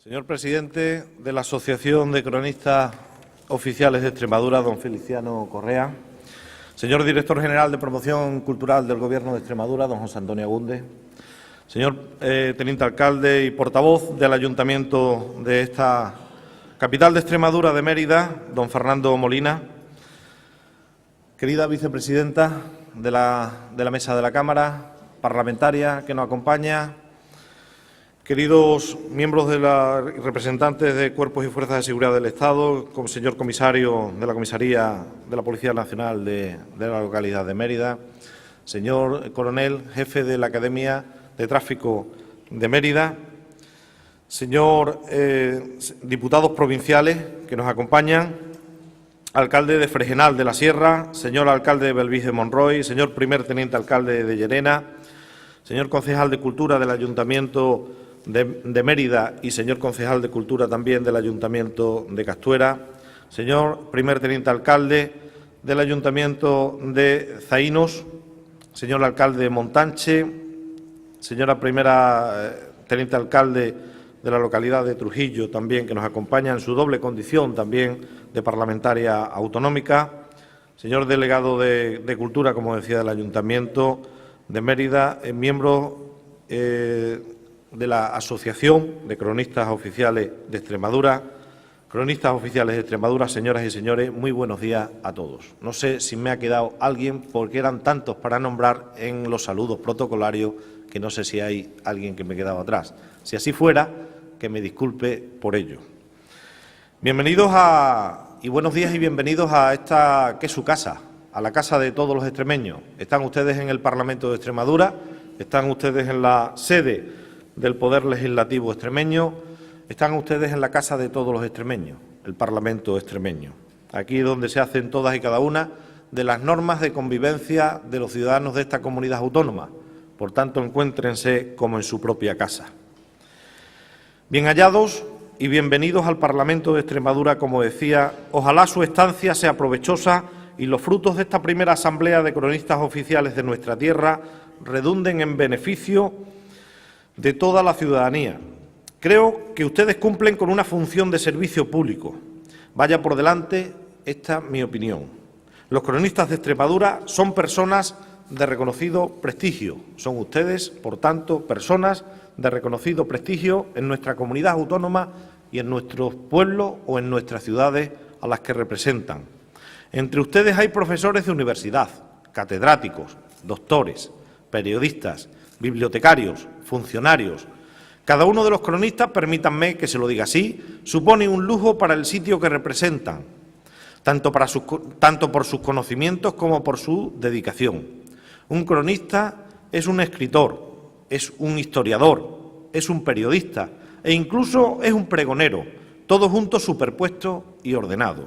Señor presidente de la Asociación de Cronistas Oficiales de Extremadura, don Feliciano Correa. Señor director general de Promoción Cultural del Gobierno de Extremadura, don José Antonio Agúndez. Señor teniente alcalde y portavoz del Ayuntamiento de esta capital de Extremadura, de Mérida, don Fernando Molina. Querida vicepresidenta de la mesa de la Cámara parlamentaria que nos acompaña, queridos miembros de representantes de cuerpos y fuerzas de seguridad del Estado, señor comisario de la Comisaría de la Policía Nacional de la localidad de Mérida, señor coronel, jefe de la Academia de Tráfico de Mérida, señor diputados provinciales que nos acompañan, alcalde de Fregenal de la Sierra, señor alcalde de Belvís de Monroy, señor primer teniente alcalde de Llerena, señor concejal de Cultura del Ayuntamiento de Mérida y señor concejal de Cultura también del Ayuntamiento de Castuera, señor primer teniente alcalde del Ayuntamiento de Zaínos, señor alcalde de Montanche, señora primera teniente alcalde de la localidad de Trujillo también, que nos acompaña en su doble condición también de parlamentaria autonómica, señor delegado de Cultura, como decía, del Ayuntamiento de Mérida, miembro de la Asociación de Cronistas Oficiales de Extremadura. Cronistas Oficiales de Extremadura, señoras y señores, muy buenos días a todos. No sé si me ha quedado alguien, porque eran tantos para nombrar en los saludos protocolarios que no sé si hay alguien que me quedaba atrás. Si así fuera, que me disculpe por ello. Bienvenidos y buenos días y bienvenidos a esta que es su casa, a la casa de todos los extremeños. Están ustedes en el Parlamento de Extremadura, están ustedes en la sede del Poder Legislativo extremeño, están ustedes en la casa de todos los extremeños, el Parlamento extremeño. Aquí es donde se hacen todas y cada una de las normas de convivencia de los ciudadanos de esta comunidad autónoma. Por tanto, encuéntrense como en su propia casa. Bien hallados y bienvenidos al Parlamento de Extremadura, como decía. Ojalá su estancia sea provechosa y los frutos de esta primera asamblea de cronistas oficiales de nuestra tierra redunden en beneficio de toda la ciudadanía. Creo que ustedes cumplen con una función de servicio público. Vaya por delante, esta es mi opinión. Los cronistas de Extremadura son personas de reconocido prestigio. Son ustedes, por tanto, personas de reconocido prestigio en nuestra comunidad autónoma y en nuestros pueblos o en nuestras ciudades a las que representan. Entre ustedes hay profesores de universidad, catedráticos, doctores, periodistas, bibliotecarios, funcionarios. Cada uno de los cronistas, permítanme que se lo diga así, supone un lujo para el sitio que representan, tanto por sus conocimientos como por su dedicación. Un cronista es un escritor, es un historiador, es un periodista e incluso es un pregonero, todos juntos superpuestos y ordenados.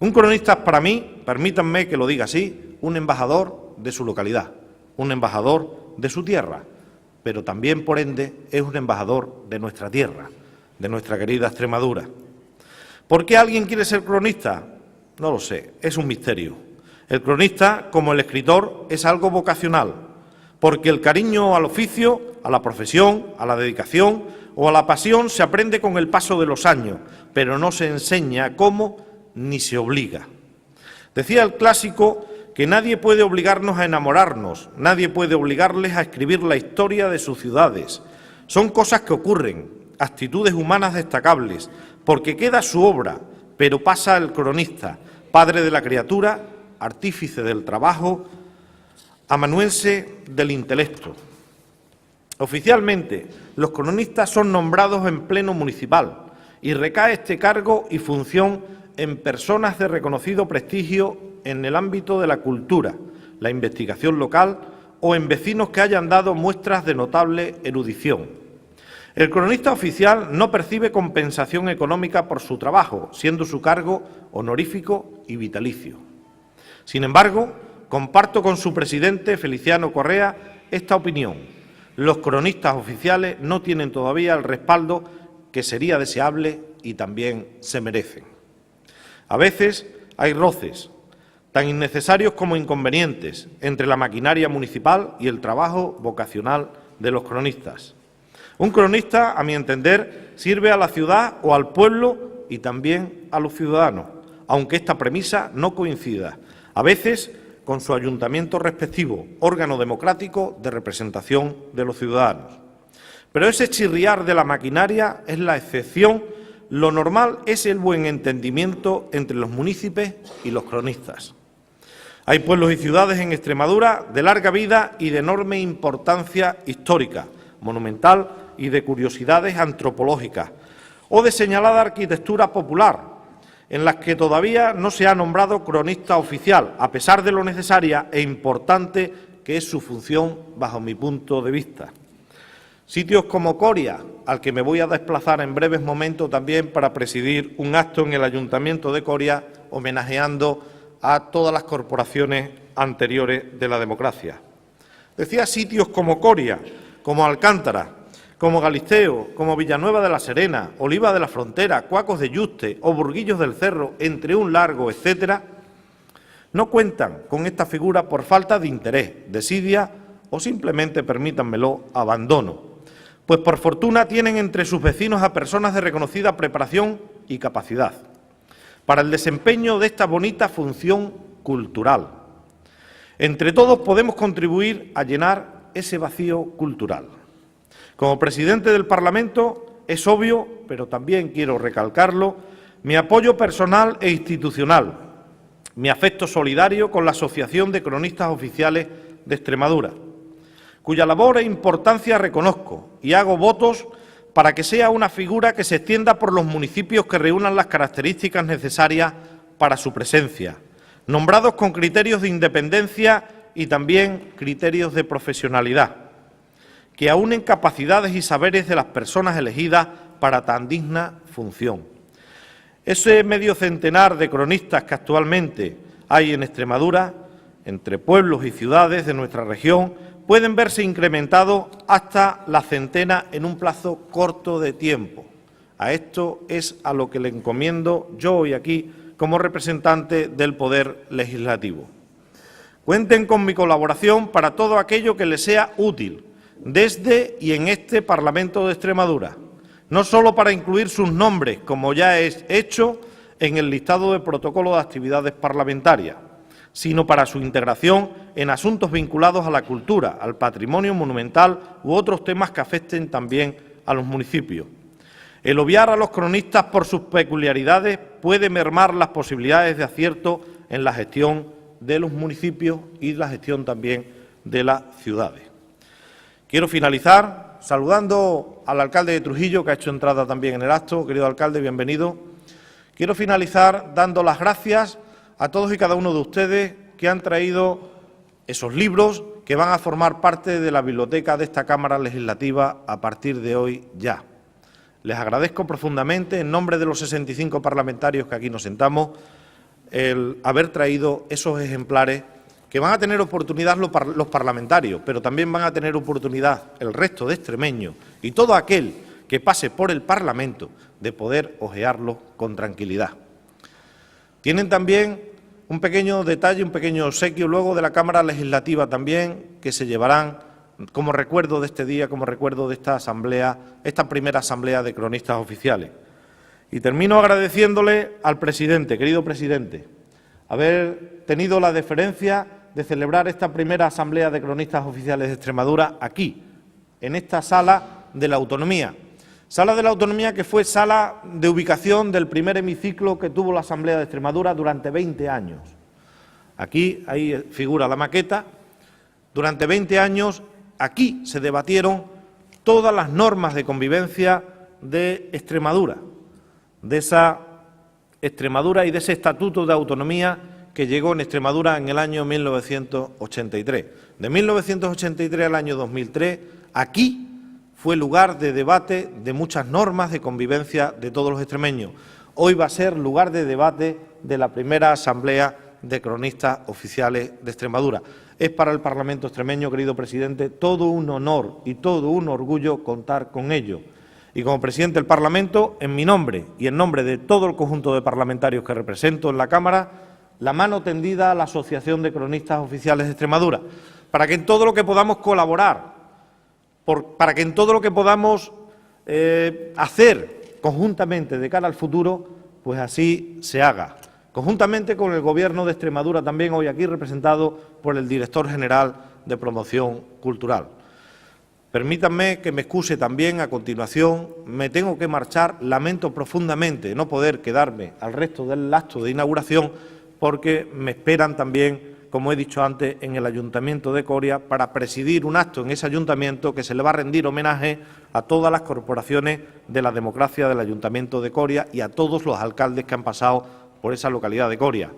Un cronista es para mí, permítanme que lo diga así, un embajador de su localidad, un embajador de su tierra, pero también, por ende, es un embajador de nuestra tierra, de nuestra querida Extremadura. ¿Por qué alguien quiere ser cronista? No lo sé, es un misterio. El cronista, como el escritor, es algo vocacional, porque el cariño al oficio, a la profesión, a la dedicación o a la pasión se aprende con el paso de los años, pero no se enseña cómo ni se obliga. Decía el clásico que nadie puede obligarnos a enamorarnos, nadie puede obligarles a escribir la historia de sus ciudades. Son cosas que ocurren, actitudes humanas destacables, porque queda su obra, pero pasa el cronista, padre de la criatura, artífice del trabajo, amanuense del intelecto. Oficialmente, los cronistas son nombrados en pleno municipal y recae este cargo y función en personas de reconocido prestigio en el ámbito de la cultura, la investigación local o en vecinos que hayan dado muestras de notable erudición. El cronista oficial no percibe compensación económica por su trabajo, siendo su cargo honorífico y vitalicio. Sin embargo, comparto con su presidente, Feliciano Correa, esta opinión. Los cronistas oficiales no tienen todavía el respaldo que sería deseable y también se merecen. A veces hay roces, tan innecesarios como inconvenientes, entre la maquinaria municipal y el trabajo vocacional de los cronistas. Un cronista, a mi entender, sirve a la ciudad o al pueblo y también a los ciudadanos, aunque esta premisa no coincida, a veces con su ayuntamiento respectivo, órgano democrático de representación de los ciudadanos. Pero ese chirriar de la maquinaria es la excepción, lo normal es el buen entendimiento entre los municipios y los cronistas. Hay pueblos y ciudades en Extremadura de larga vida y de enorme importancia histórica, monumental y de curiosidades antropológicas, o de señalada arquitectura popular, en las que todavía no se ha nombrado cronista oficial, a pesar de lo necesaria e importante que es su función bajo mi punto de vista. Sitios como Coria, al que me voy a desplazar en breves momentos también para presidir un acto en el Ayuntamiento de Coria, homenajeando a todas las corporaciones anteriores de la democracia. Decía sitios como Coria, como Alcántara, como Galisteo, como Villanueva de la Serena, Oliva de la Frontera, Cuacos de Yuste o Burguillos del Cerro, entre un largo etcétera, no cuentan con esta figura por falta de interés, desidia o simplemente, permítanmelo, abandono. Pues por fortuna tienen entre sus vecinos a personas de reconocida preparación y capacidad para el desempeño de esta bonita función cultural. Entre todos podemos contribuir a llenar ese vacío cultural. Como presidente del Parlamento es obvio, pero también quiero recalcarlo, mi apoyo personal e institucional, mi afecto solidario con la Asociación de Cronistas Oficiales de Extremadura, cuya labor e importancia reconozco y hago votos para que sea una figura que se extienda por los municipios que reúnan las características necesarias para su presencia, nombrados con criterios de independencia y también criterios de profesionalidad, que aúnen capacidades y saberes de las personas elegidas para tan digna función. Ese medio centenar de cronistas que actualmente hay en Extremadura, entre pueblos y ciudades de nuestra región, pueden verse incrementados hasta la centena en un plazo corto de tiempo. A esto es a lo que le encomiendo yo hoy aquí como representante del Poder Legislativo. Cuenten con mi colaboración para todo aquello que les sea útil, desde y en este Parlamento de Extremadura, no solo para incluir sus nombres, como ya es hecho en el listado de protocolo de actividades parlamentarias, sino para su integración en asuntos vinculados a la cultura, al patrimonio monumental u otros temas que afecten también a los municipios. El obviar a los cronistas por sus peculiaridades puede mermar las posibilidades de acierto en la gestión de los municipios y la gestión también de las ciudades. Quiero finalizar saludando al alcalde de Trujillo, que ha hecho entrada también en el acto. Querido alcalde, bienvenido. Quiero finalizar dando las gracias a todos y cada uno de ustedes que han traído esos libros que van a formar parte de la biblioteca de esta Cámara Legislativa a partir de hoy ya. Les agradezco profundamente, en nombre de los 65 parlamentarios que aquí nos sentamos, el haber traído esos ejemplares que van a tener oportunidad los parlamentarios, pero también van a tener oportunidad el resto de extremeños y todo aquel que pase por el Parlamento de poder hojearlos con tranquilidad. Tienen también un pequeño detalle, un pequeño obsequio luego de la Cámara Legislativa también, que se llevarán como recuerdo de este día, como recuerdo de esta asamblea, esta primera asamblea de cronistas oficiales. Y termino agradeciéndole al presidente, querido presidente, haber tenido la deferencia de celebrar esta primera asamblea de cronistas oficiales de Extremadura aquí, en esta sala de la Autonomía. Sala de la Autonomía que fue sala de ubicación del primer hemiciclo que tuvo la Asamblea de Extremadura durante 20 años. Aquí, ahí figura la maqueta. Durante 20 años aquí se debatieron todas las normas de convivencia de Extremadura, de esa Extremadura y de ese Estatuto de Autonomía que llegó en Extremadura en el año 1983. De 1983 al año 2003, aquí fue lugar de debate de muchas normas de convivencia de todos los extremeños. Hoy va a ser lugar de debate de la primera asamblea de cronistas oficiales de Extremadura. Es para el Parlamento extremeño, querido presidente, todo un honor y todo un orgullo contar con ello. Y como presidente del Parlamento, en mi nombre y en nombre de todo el conjunto de parlamentarios que represento en la Cámara, la mano tendida a la Asociación de Cronistas Oficiales de Extremadura, para que en todo lo que podamos colaborar para que en todo lo que podamos hacer conjuntamente de cara al futuro, pues así se haga. Conjuntamente con el Gobierno de Extremadura, también hoy aquí representado por el Director General de Promoción Cultural. Permítanme que me excuse también a continuación, me tengo que marchar, lamento profundamente no poder quedarme al resto del acto de inauguración porque me esperan también, como he dicho antes, en el Ayuntamiento de Coria para presidir un acto en ese ayuntamiento que se le va a rendir homenaje a todas las corporaciones de la democracia del Ayuntamiento de Coria y a todos los alcaldes que han pasado por esa localidad de Coria.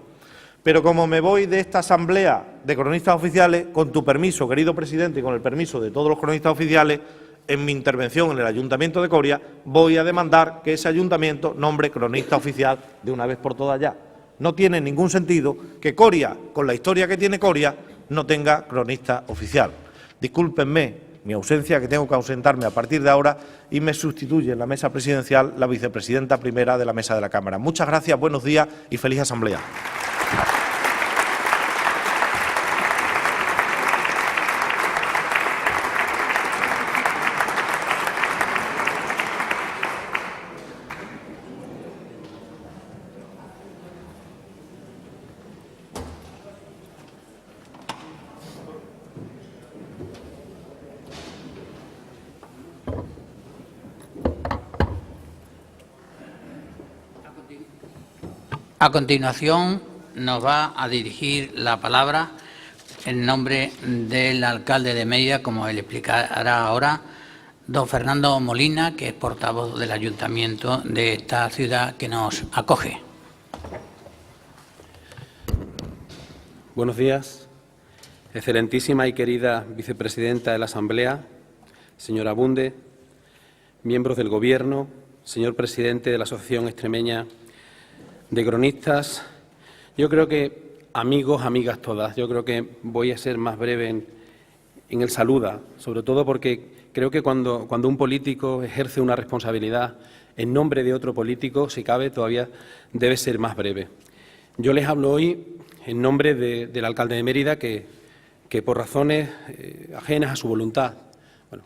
Pero como me voy de esta asamblea de cronistas oficiales, con tu permiso, querido presidente, y con el permiso de todos los cronistas oficiales, en mi intervención en el Ayuntamiento de Coria voy a demandar que ese ayuntamiento nombre cronista oficial de una vez por todas ya. No tiene ningún sentido que Coria, con la historia que tiene Coria, no tenga cronista oficial. Discúlpenme mi ausencia, que tengo que ausentarme a partir de ahora, y me sustituye en la mesa presidencial la vicepresidenta primera de la mesa de la Cámara. Muchas gracias, buenos días y feliz asamblea. A continuación, nos va a dirigir la palabra en nombre del alcalde de Mérida, como él explicará ahora, don Fernando Molina, que es portavoz del ayuntamiento de esta ciudad que nos acoge. Buenos días, excelentísima y querida vicepresidenta de la Asamblea, señora Bunde, miembros del Gobierno, señor presidente de la Asociación Extremeña de Cronistas. Yo creo que, amigos, amigas todas, yo creo que voy a ser más breve en el saluda, sobre todo porque creo que cuando un político ejerce una responsabilidad en nombre de otro político, si cabe, todavía debe ser más breve. Yo les hablo hoy en nombre del alcalde de Mérida, que por razones ajenas a su voluntad, bueno,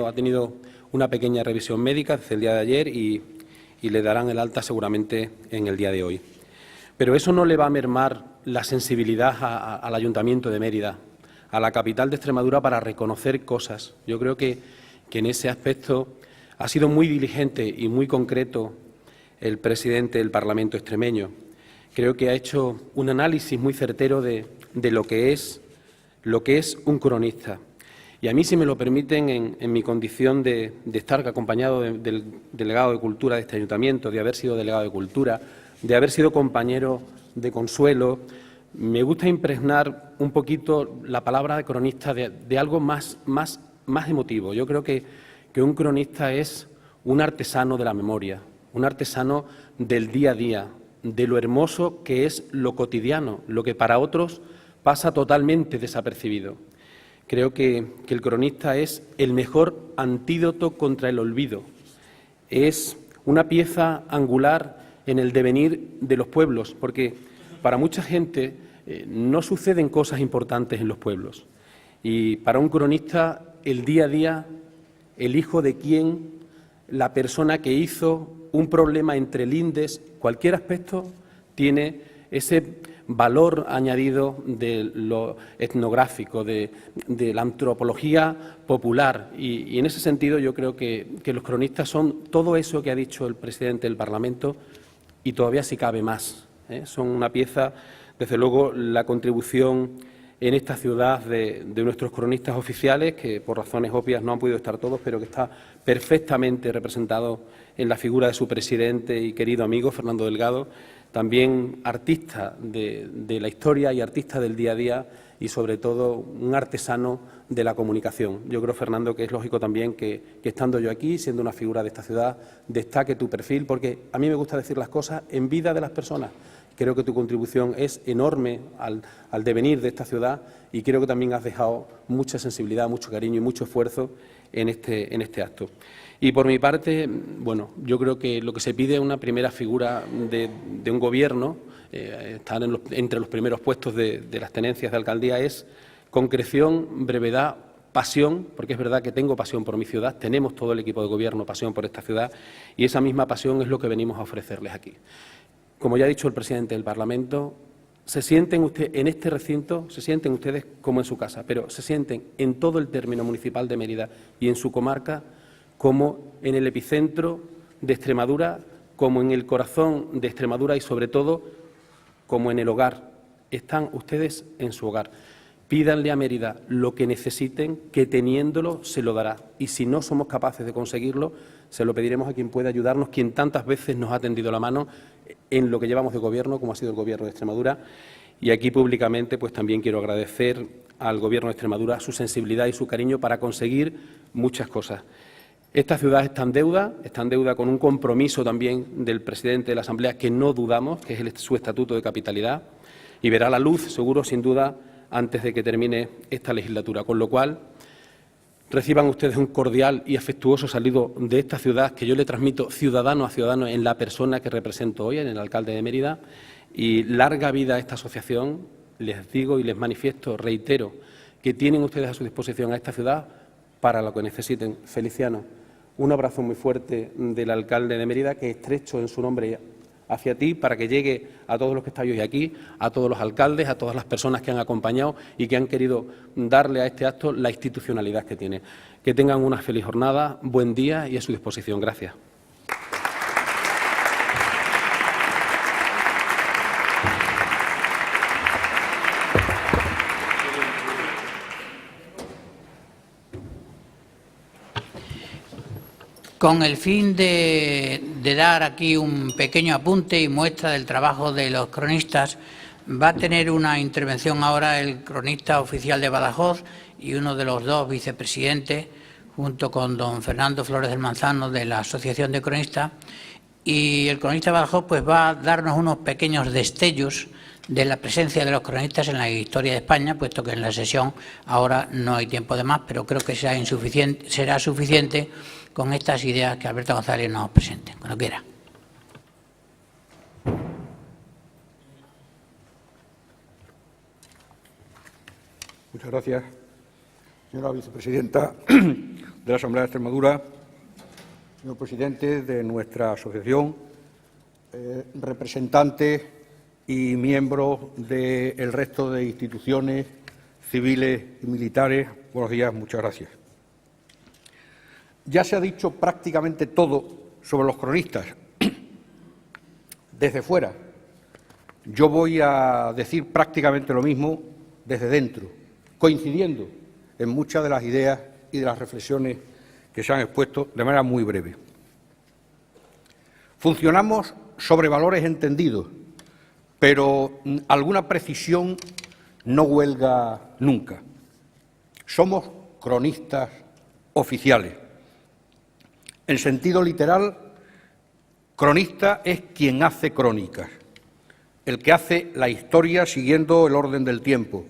ha tenido una pequeña revisión médica desde el día de ayer y le darán el alta seguramente en el día de hoy. Pero eso no le va a mermar la sensibilidad al Ayuntamiento de Mérida, a la capital de Extremadura, para reconocer cosas. Yo creo que en ese aspecto ha sido muy diligente y muy concreto el presidente del Parlamento extremeño. Creo que ha hecho un análisis muy certero de lo que es un cronista. Y a mí, si me lo permiten, en mi condición de estar acompañado del delegado de Cultura de este ayuntamiento, de haber sido delegado de Cultura, de haber sido compañero de Consuelo, me gusta impregnar un poquito la palabra de cronista de algo más emotivo. Yo creo que un cronista es un artesano de la memoria, un artesano del día a día, de lo hermoso que es lo cotidiano, lo que para otros pasa totalmente desapercibido. Creo que el cronista es el mejor antídoto contra el olvido. Es una pieza angular en el devenir de los pueblos, porque para mucha gente no suceden cosas importantes en los pueblos. Y para un cronista, el día a día, el hijo de quién, la persona que hizo un problema entre lindes, cualquier aspecto tiene ese valor añadido de lo etnográfico, de la antropología popular. Y en ese sentido yo creo que los cronistas son todo eso que ha dicho el presidente del Parlamento y todavía si cabe más. Son una pieza, desde luego, la contribución en esta ciudad de nuestros cronistas oficiales, que por razones obvias no han podido estar todos, pero que está perfectamente representado en la figura de su presidente y querido amigo, Fernando Delgado, también artista de la historia y artista del día a día y, sobre todo, un artesano de la comunicación. Yo creo, Fernando, que es lógico también que estando yo aquí, siendo una figura de esta ciudad, destaque tu perfil, porque a mí me gusta decir las cosas en vida de las personas. Creo que tu contribución es enorme al devenir de esta ciudad y creo que también has dejado mucha sensibilidad, mucho cariño y mucho esfuerzo en este acto. Y por mi parte, bueno, yo creo que lo que se pide es una primera figura de un gobierno, estar entre los primeros puestos de las tenencias de alcaldía, es concreción, brevedad, pasión, porque es verdad que tengo pasión por mi ciudad, tenemos todo el equipo de gobierno pasión por esta ciudad y esa misma pasión es lo que venimos a ofrecerles aquí. Como ya ha dicho el presidente del Parlamento, se sienten ustedes en este recinto, se sienten ustedes como en su casa, pero se sienten en todo el término municipal de Mérida y en su comarca como en el epicentro de Extremadura, como en el corazón de Extremadura y, sobre todo, como en el hogar. Están ustedes en su hogar. Pídanle a Mérida lo que necesiten, que teniéndolo se lo dará. Y si no somos capaces de conseguirlo, se lo pediremos a quien pueda ayudarnos, quien tantas veces nos ha tendido la mano en lo que llevamos de gobierno, como ha sido el Gobierno de Extremadura. Y aquí públicamente pues también quiero agradecer al Gobierno de Extremadura su sensibilidad y su cariño para conseguir muchas cosas. Esta ciudad está en deuda con un compromiso también del presidente de la Asamblea que no dudamos, que es su estatuto de capitalidad, y verá la luz, seguro, sin duda, antes de que termine esta legislatura. Con lo cual, reciban ustedes un cordial y afectuoso saludo de esta ciudad que yo le transmito ciudadano a ciudadano en la persona que represento hoy, en el alcalde de Mérida, y larga vida a esta asociación. Les digo y les manifiesto, reitero, que tienen ustedes a su disposición a esta ciudad para lo que necesiten. Feliciano, un abrazo muy fuerte del alcalde de Mérida, que estrecho en su nombre hacia ti para que llegue a todos los que estáis hoy aquí, a todos los alcaldes, a todas las personas que han acompañado y que han querido darle a este acto la institucionalidad que tiene. Que tengan una feliz jornada, buen día y a su disposición. Gracias. Con el fin de dar aquí un pequeño apunte y muestra del trabajo de los cronistas, va a tener una intervención ahora el cronista oficial de Badajoz y uno de los dos vicepresidentes, junto con don Fernando Flores del Manzano de la Asociación de Cronistas. Y el cronista de Badajoz pues va a darnos unos pequeños destellos de la presencia de los cronistas en la historia de España, puesto que en la sesión ahora no hay tiempo de más, pero creo que será suficiente con estas ideas que Alberto González nos presente. Cuando quiera. Muchas gracias, señora vicepresidenta de la Asamblea de Extremadura, señor presidente de nuestra asociación, representantes y miembros del resto de instituciones civiles y militares. Buenos días, muchas gracias. Ya se ha dicho prácticamente todo sobre los cronistas. Desde fuera, yo voy a decir prácticamente lo mismo desde dentro, coincidiendo en muchas de las ideas y de las reflexiones que se han expuesto de manera muy breve. Funcionamos sobre valores entendidos, pero alguna precisión no huelga nunca. Somos cronistas oficiales. En sentido literal, cronista es quien hace crónicas, el que hace la historia siguiendo el orden del tiempo,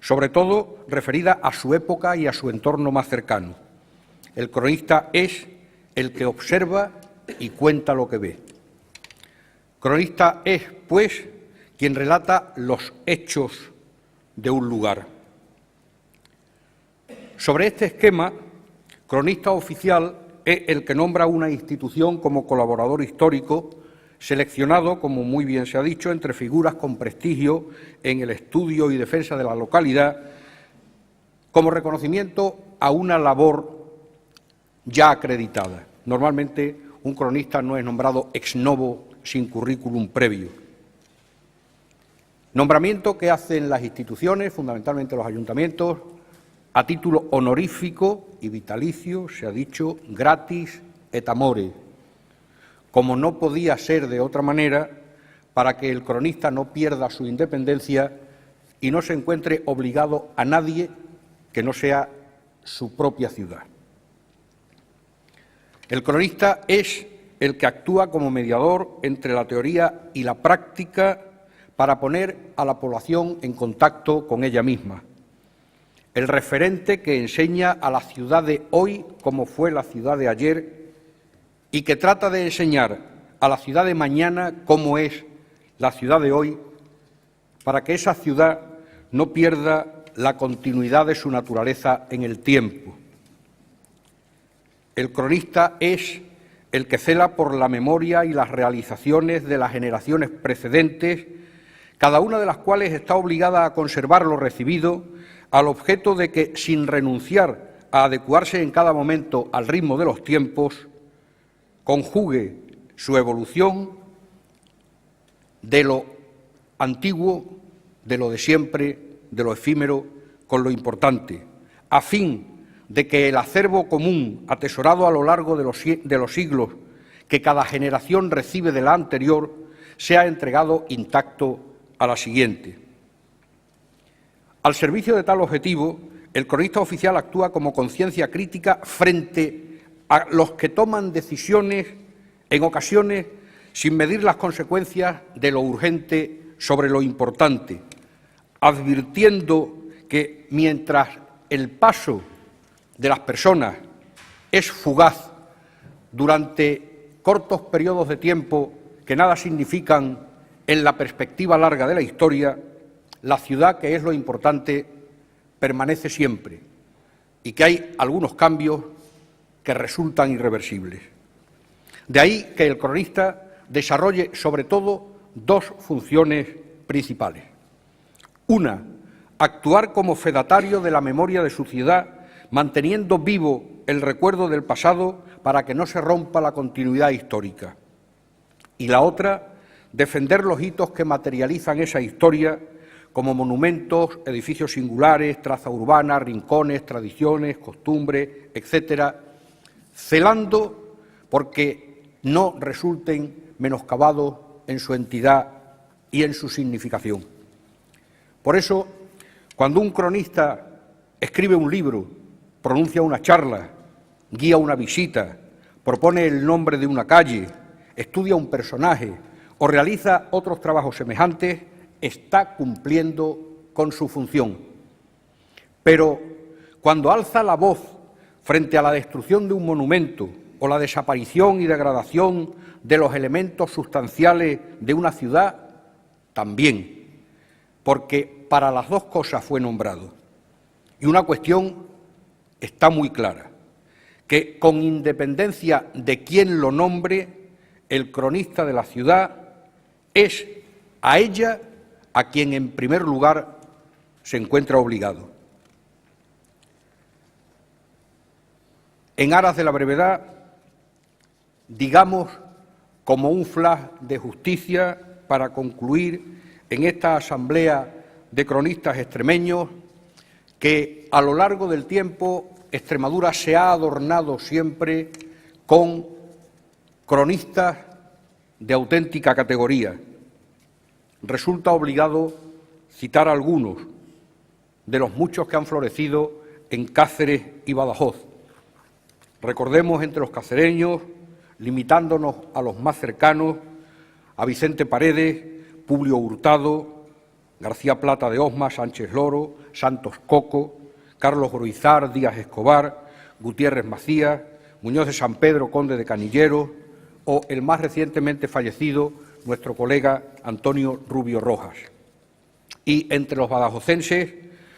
sobre todo referida a su época y a su entorno más cercano. El cronista es el que observa y cuenta lo que ve. Cronista es, pues, quien relata los hechos de un lugar. Sobre este esquema, cronista oficial es el que nombra una institución como colaborador histórico, seleccionado, como muy bien se ha dicho, entre figuras con prestigio en el estudio y defensa de la localidad, como reconocimiento a una labor ya acreditada. Normalmente, un cronista no es nombrado ex novo sin currículum previo. Nombramiento que hacen las instituciones, fundamentalmente los ayuntamientos, a título honorífico y vitalicio, se ha dicho, gratis et amore, como no podía ser de otra manera, para que el cronista no pierda su independencia y no se encuentre obligado a nadie que no sea su propia ciudad. El cronista es el que actúa como mediador entre la teoría y la práctica para poner a la población en contacto con ella misma. El referente que enseña a la ciudad de hoy cómo fue la ciudad de ayer y que trata de enseñar a la ciudad de mañana cómo es la ciudad de hoy, para que esa ciudad no pierda la continuidad de su naturaleza en el tiempo. El cronista es el que cela por la memoria y las realizaciones de las generaciones precedentes, cada una de las cuales está obligada a conservar lo recibido, al objeto de que, sin renunciar a adecuarse en cada momento al ritmo de los tiempos, conjugue su evolución de lo antiguo, de lo de siempre, de lo efímero, con lo importante, a fin de que el acervo común atesorado a lo largo de los siglos que cada generación recibe de la anterior sea entregado intacto a la siguiente. Al servicio de tal objetivo, el cronista oficial actúa como conciencia crítica frente a los que toman decisiones, en ocasiones, sin medir las consecuencias de lo urgente sobre lo importante, advirtiendo que mientras el paso de las personas es fugaz durante cortos periodos de tiempo que nada significan en la perspectiva larga de la historia, la ciudad, que es lo importante, permanece siempre y que hay algunos cambios que resultan irreversibles. De ahí que el cronista desarrolle sobre todo dos funciones principales. Una, actuar como fedatario de la memoria de su ciudad, manteniendo vivo el recuerdo del pasado para que no se rompa la continuidad histórica. Y la otra, defender los hitos que materializan esa historia como monumentos, edificios singulares, traza urbana, rincones, tradiciones, costumbres, etcétera, celando porque no resulten menoscabados en su entidad y en su significación. Por eso, cuando un cronista escribe un libro, pronuncia una charla, guía una visita, propone el nombre de una calle, estudia un personaje o realiza otros trabajos semejantes, está cumpliendo con su función. Pero cuando alza la voz frente a la destrucción de un monumento o la desaparición y degradación de los elementos sustanciales de una ciudad, también, porque para las dos cosas fue nombrado. Y una cuestión está muy clara, que con independencia de quién lo nombre, el cronista de la ciudad es a ella a quien en primer lugar se encuentra obligado. En aras de la brevedad, digamos como un flash de justicia para concluir en esta asamblea de cronistas extremeños que a lo largo del tiempo Extremadura se ha adornado siempre con cronistas de auténtica categoría. Resulta obligado citar algunos de los muchos que han florecido en Cáceres y Badajoz. Recordemos entre los cacereños, limitándonos a los más cercanos, a Vicente Paredes, Publio Hurtado, García Plata de Osma, Sánchez Loro, Santos Coco, Carlos Gruizar, Díaz Escobar, Gutiérrez Macías, Muñoz de San Pedro, conde de Canilleros, o el más recientemente fallecido, nuestro colega Antonio Rubio Rojas. Y entre los badajocenses,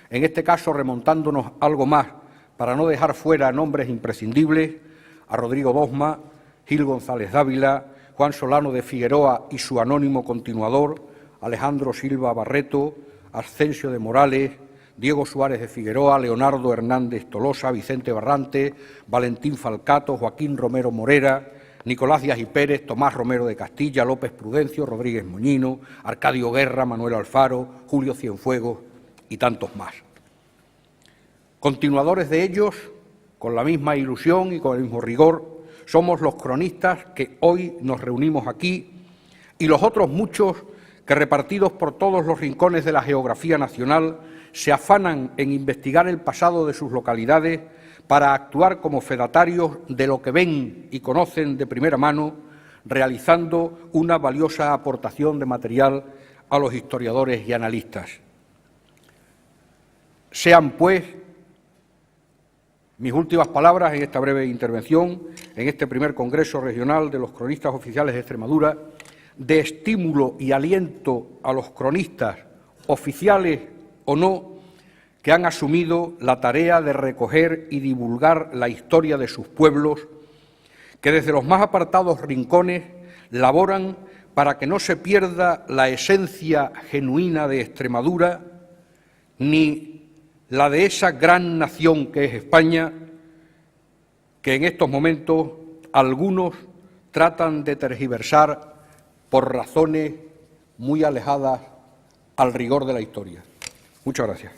en este caso remontándonos algo más para no dejar fuera nombres imprescindibles, a Rodrigo Dosma, Gil González Dávila, Juan Solano de Figueroa y su anónimo continuador, Alejandro Silva Barreto, Ascencio de Morales, Diego Suárez de Figueroa, Leonardo Hernández Tolosa, Vicente Barrante, Valentín Falcato, Joaquín Romero Morera, Nicolás Díaz y Pérez, Tomás Romero de Castilla, López Prudencio, Rodríguez Moñino, Arcadio Guerra, Manuel Alfaro, Julio Cienfuegos y tantos más. Continuadores de ellos, con la misma ilusión y con el mismo rigor, somos los cronistas que hoy nos reunimos aquí y los otros muchos que, repartidos por todos los rincones de la geografía nacional, se afanan en investigar el pasado de sus localidades para actuar como fedatarios de lo que ven y conocen de primera mano, realizando una valiosa aportación de material a los historiadores y analistas. Sean, pues, mis últimas palabras en esta breve intervención, en este primer Congreso Regional de los Cronistas Oficiales de Extremadura, de estímulo y aliento a los cronistas, oficiales o no, que han asumido la tarea de recoger y divulgar la historia de sus pueblos, que desde los más apartados rincones laboran para que no se pierda la esencia genuina de Extremadura, ni la de esa gran nación que es España, que en estos momentos algunos tratan de tergiversar por razones muy alejadas al rigor de la historia. Muchas gracias.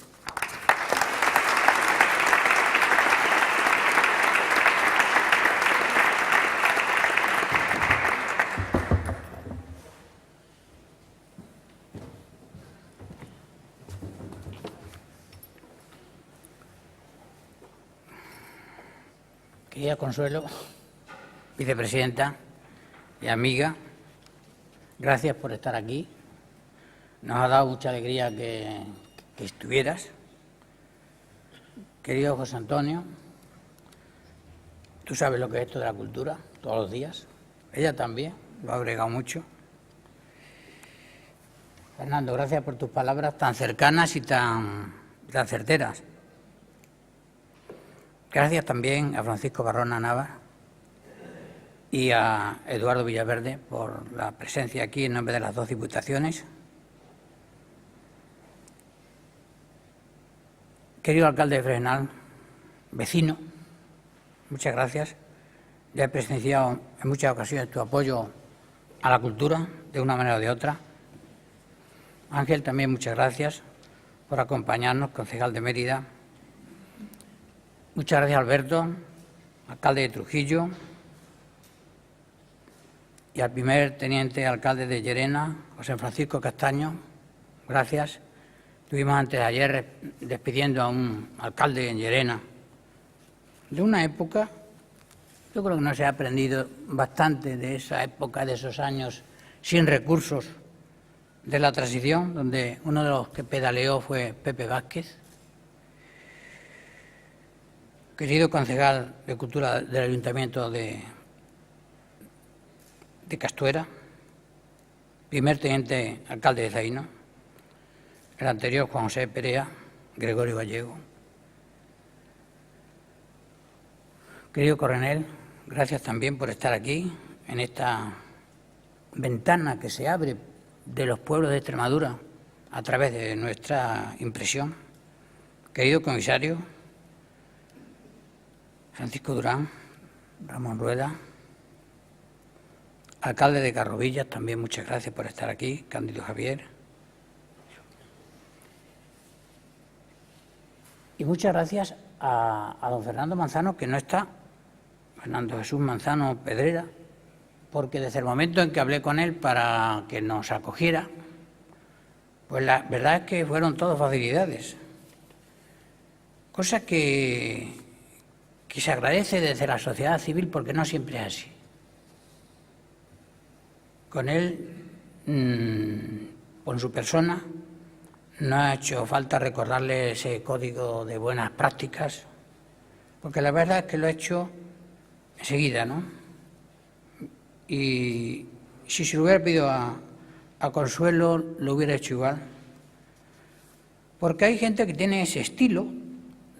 Querida Consuelo, vicepresidenta y amiga, gracias por estar aquí. Nos ha dado mucha alegría que estuvieras. Querido José Antonio, tú sabes lo que es esto de la cultura, todos los días. Ella también, lo ha agregado mucho. Fernando, gracias por tus palabras tan cercanas y tan certeras. Gracias también a Francisco Barrona Navas y a Eduardo Villaverde por la presencia aquí en nombre de las dos diputaciones. Querido alcalde de Fregenal, vecino, muchas gracias. Ya he presenciado en muchas ocasiones tu apoyo a la cultura, de una manera o de otra. Ángel, también muchas gracias por acompañarnos, concejal de Mérida. Muchas gracias, Alberto, alcalde de Trujillo, y al primer teniente alcalde de Llerena, José Francisco Castaño. Gracias. Estuvimos antes de ayer despidiendo a un alcalde en Llerena de una época, yo creo que no se ha aprendido bastante de esa época, de esos años sin recursos de la transición, donde uno de los que pedaleó fue Pepe Vázquez. Querido concejal de Cultura del Ayuntamiento de Castuera, primer teniente alcalde de Zaino, el anterior Juan José Perea, Gregorio Gallego. Querido coronel, gracias también por estar aquí, en esta ventana que se abre de los pueblos de Extremadura a través de nuestra impresión. Querido comisario, Francisco Durán, Ramón Rueda, alcalde de Carrobillas, también muchas gracias por estar aquí, Cándido Javier. Y muchas gracias a don Fernando Manzano, que no está, Fernando Jesús Manzano Pedrera, porque desde el momento en que hablé con él para que nos acogiera, pues la verdad es que fueron todo facilidades, cosa que se agradece desde la sociedad civil, porque no siempre es así. Con él, con su persona, no ha hecho falta recordarle ese código de buenas prácticas, porque la verdad es que lo ha hecho enseguida, ¿no? Y si se lo hubiera pedido a Consuelo, lo hubiera hecho igual. Porque hay gente que tiene ese estilo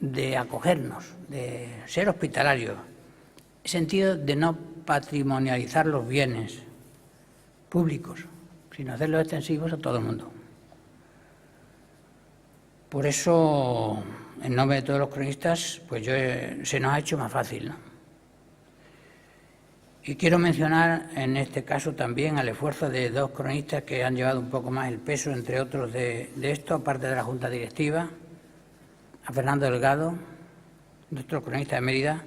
de acogernos, de ser hospitalarios, en sentido de no patrimonializar los bienes públicos, sino hacerlos extensivos a todo el mundo. Por eso, en nombre de todos los cronistas, pues se nos ha hecho más fácil, ¿no? Y quiero mencionar en este caso también al esfuerzo de dos cronistas que han llevado un poco más el peso, entre otros, de esto, aparte de la Junta Directiva, a Fernando Delgado, nuestro cronista de Mérida,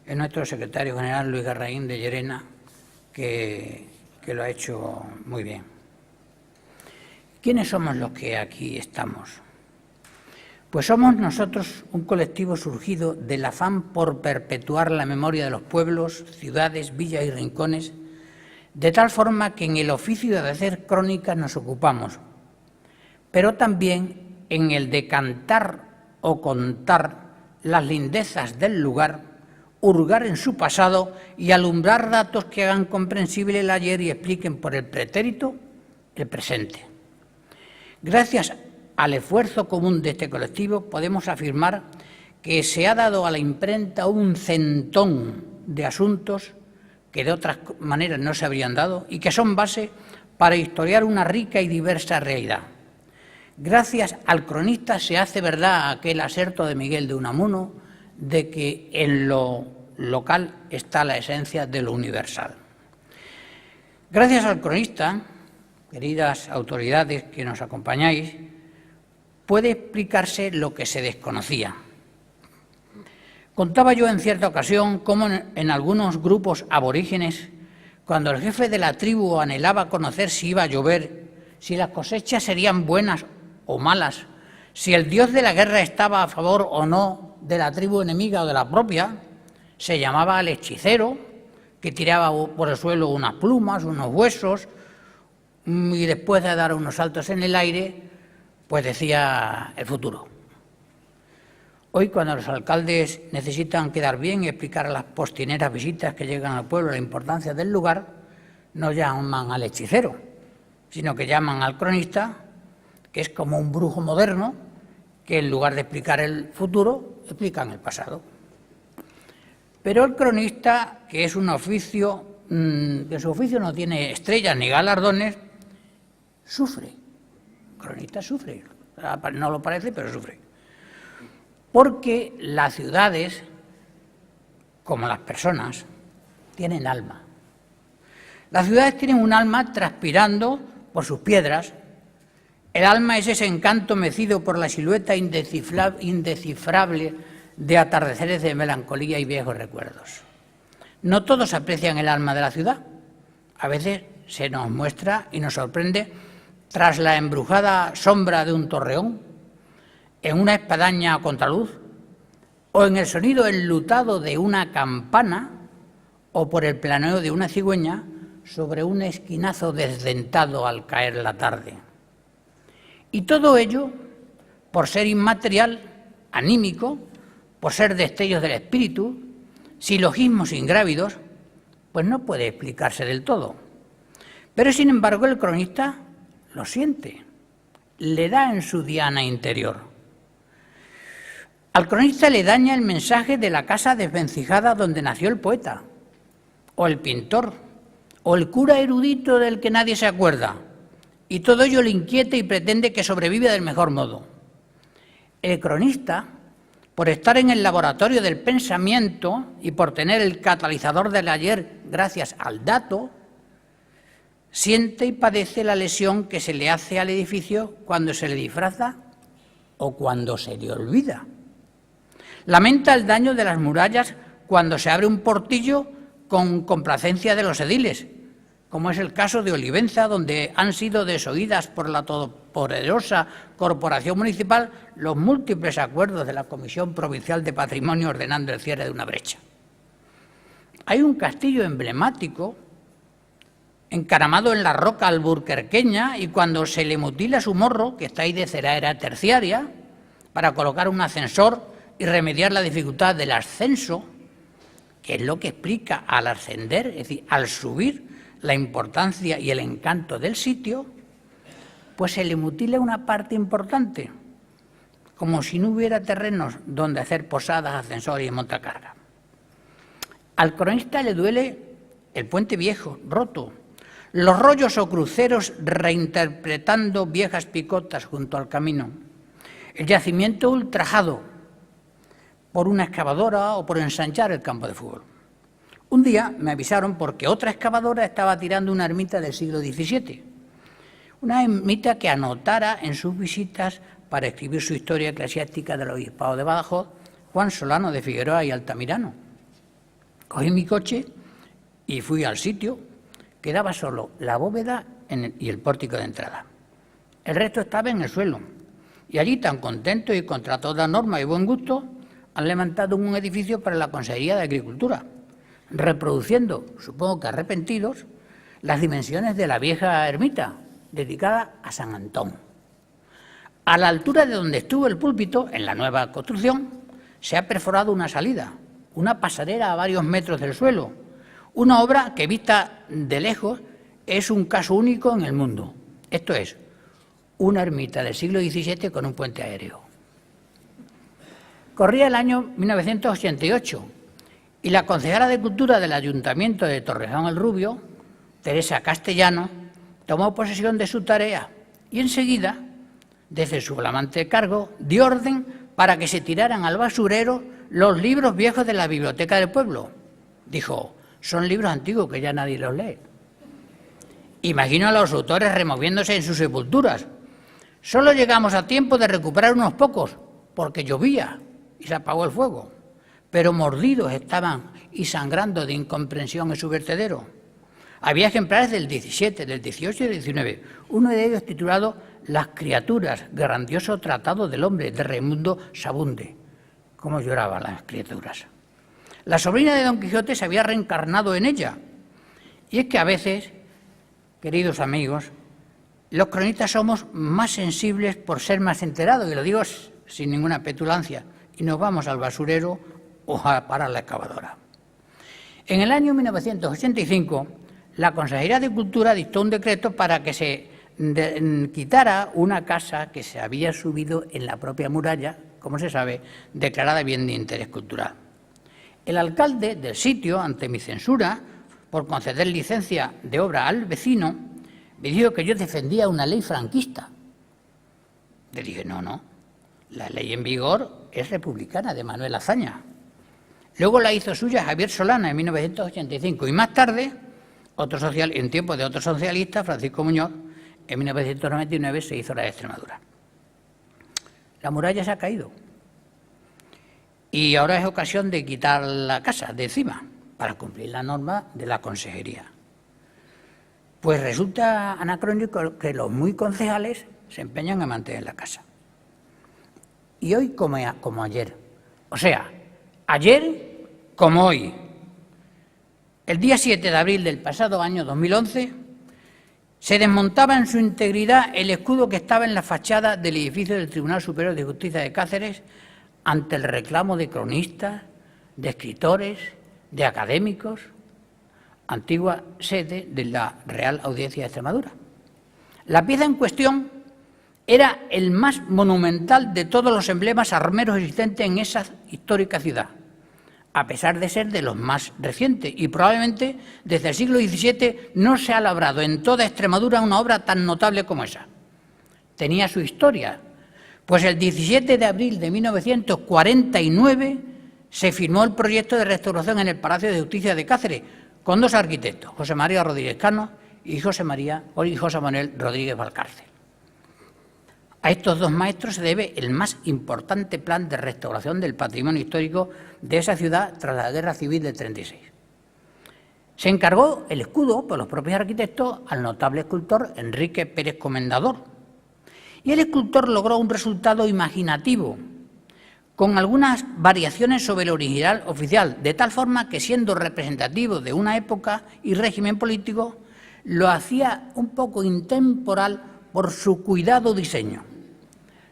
y nuestro secretario general Luis Garraín de Llerena, que lo ha hecho muy bien. ¿Quiénes somos los que aquí estamos? Pues somos nosotros un colectivo surgido del afán por perpetuar la memoria de los pueblos, ciudades, villas y rincones, de tal forma que en el oficio de hacer crónicas nos ocupamos, pero también en el de cantar o contar las lindezas del lugar, hurgar en su pasado y alumbrar datos que hagan comprensible el ayer y expliquen por el pretérito el presente. Gracias al esfuerzo común de este colectivo, podemos afirmar que se ha dado a la imprenta un centón de asuntos que de otras maneras no se habrían dado y que son base para historiar una rica y diversa realidad. Gracias al cronista se hace verdad aquel aserto de Miguel de Unamuno de que en lo local está la esencia de lo universal. Gracias al cronista, queridas autoridades que nos acompañáis, puede explicarse lo que se desconocía. Contaba yo en cierta ocasión cómo en algunos grupos aborígenes, cuando el jefe de la tribu anhelaba conocer si iba a llover, si las cosechas serían buenas o malas, si el dios de la guerra estaba a favor o no de la tribu enemiga o de la propia, se llamaba al hechicero, que tiraba por el suelo unas plumas, unos huesos, y después de dar unos saltos en el aire, pues decía el futuro. Hoy, cuando los alcaldes necesitan quedar bien y explicar a las postineras visitas que llegan al pueblo la importancia del lugar, no llaman al hechicero, sino que llaman al cronista, que es como un brujo moderno, que en lugar de explicar el futuro, explican el pasado. Pero el cronista, que es un oficio, que su oficio no tiene estrellas ni galardones, sufre. El cronista sufre. No lo parece, pero sufre. Porque las ciudades, como las personas, tienen alma. Las ciudades tienen un alma transpirando por sus piedras. El alma es ese encanto mecido por la silueta indescifrable de atardeceres de melancolía y viejos recuerdos. No todos aprecian el alma de la ciudad. A veces se nos muestra y nos sorprende tras la embrujada sombra de un torreón, en una espadaña a contraluz, o en el sonido enlutado de una campana, o por el planeo de una cigüeña sobre un esquinazo desdentado al caer la tarde. Y todo ello, por ser inmaterial, anímico, por ser destellos del espíritu, silogismos ingrávidos, pues no puede explicarse del todo. Pero, sin embargo, el cronista lo siente, le da en su diana interior. Al cronista le daña el mensaje de la casa desvencijada donde nació el poeta, o el pintor, o el cura erudito del que nadie se acuerda, y todo ello le inquieta y pretende que sobreviva del mejor modo. El cronista, por estar en el laboratorio del pensamiento y por tener el catalizador del ayer gracias al dato, siente y padece la lesión que se le hace al edificio cuando se le disfraza o cuando se le olvida. Lamenta el daño de las murallas cuando se abre un portillo con complacencia de los ediles, como es el caso de Olivenza, donde han sido desoídas por la todopoderosa corporación municipal los múltiples acuerdos de la Comisión Provincial de Patrimonio ordenando el cierre de una brecha. Hay un castillo emblemático encaramado en la roca alburquerqueña y cuando se le mutila su morro, que está ahí de cera terciaria, para colocar un ascensor y remediar la dificultad del ascenso, que es lo que explica al ascender, es decir, al subir, la importancia y el encanto del sitio, pues se le mutila una parte importante, como si no hubiera terrenos donde hacer posadas, ascensores y montacarga. Al cronista le duele el puente viejo, roto, los rollos o cruceros reinterpretando viejas picotas junto al camino, el yacimiento ultrajado por una excavadora o por ensanchar el campo de fútbol. Un día me avisaron porque otra excavadora estaba tirando una ermita del siglo XVII, una ermita que anotara en sus visitas para escribir su historia eclesiástica del obispado de Badajoz, Juan Solano de Figueroa y Altamirano. Cogí mi coche y fui al sitio. Quedaba solo la bóveda y el pórtico de entrada. El resto estaba en el suelo. Y allí, tan contentos y contra toda norma y buen gusto, han levantado un edificio para la Consejería de Agricultura, reproduciendo, supongo que arrepentidos, las dimensiones de la vieja ermita, dedicada a San Antón. A la altura de donde estuvo el púlpito, en la nueva construcción, se ha perforado una salida, una pasarela a varios metros del suelo, una obra que, vista de lejos, es un caso único en el mundo. Esto es, una ermita del siglo XVII con un puente aéreo. Corría el año 1988 y la concejala de Cultura del Ayuntamiento de Torrejón el Rubio, Teresa Castellano, tomó posesión de su tarea y enseguida, desde su flamante cargo, dio orden para que se tiraran al basurero los libros viejos de la biblioteca del pueblo. Dijo, son libros antiguos que ya nadie los lee. Imagino a los autores removiéndose en sus sepulturas. Solo llegamos a tiempo de recuperar unos pocos, porque llovía y se apagó el fuego. Pero mordidos estaban y sangrando de incomprensión en su vertedero. Había ejemplares del 17, del 18 y del 19, uno de ellos titulado Las criaturas, grandioso tratado del hombre, de Raimundo Sabunde. Cómo lloraban las criaturas. La sobrina de Don Quijote se había reencarnado en ella. Y es que a veces, queridos amigos, los cronistas somos más sensibles por ser más enterados, y lo digo sin ninguna petulancia, y nos vamos al basurero o a parar la excavadora. En el año 1985, la Consejería de Cultura dictó un decreto para que se quitara una casa que se había subido en la propia muralla, como se sabe, declarada bien de interés cultural. El alcalde del sitio, ante mi censura, por conceder licencia de obra al vecino, me dijo que yo defendía una ley franquista. Le dije, no, la ley en vigor es republicana, de Manuel Azaña. Luego la hizo suya Javier Solana en 1985 y más tarde, en tiempos de otro socialista, Francisco Muñoz, en 1999 se hizo la de Extremadura. La muralla se ha caído y ahora es ocasión de quitar la casa de encima para cumplir la norma de la consejería. Pues resulta anacrónico que los muy concejales se empeñan en mantener la casa. Y hoy como ayer. O sea, ayer como hoy. El día 7 de abril del pasado año 2011 se desmontaba en su integridad el escudo que estaba en la fachada del edificio del Tribunal Superior de Justicia de Cáceres ante el reclamo de cronistas, de escritores, de académicos, antigua sede de la Real Audiencia de Extremadura. La pieza en cuestión era el más monumental de todos los emblemas armeros existentes en esa histórica ciudad, a pesar de ser de los más recientes, y probablemente desde el siglo XVII no se ha labrado en toda Extremadura una obra tan notable como esa. Tenía su historia, pues el 17 de abril de 1949 se firmó el proyecto de restauración en el Palacio de Justicia de Cáceres, con dos arquitectos, José María Rodríguez Cano y José Manuel Rodríguez Valcárcel. A estos dos maestros se debe el más importante plan de restauración del patrimonio histórico de esa ciudad tras la Guerra Civil del 36. Se encargó el escudo por los propios arquitectos al notable escultor Enrique Pérez Comendador. Y el escultor logró un resultado imaginativo, con algunas variaciones sobre el original oficial, de tal forma que, siendo representativo de una época y régimen político, lo hacía un poco intemporal por su cuidado diseño.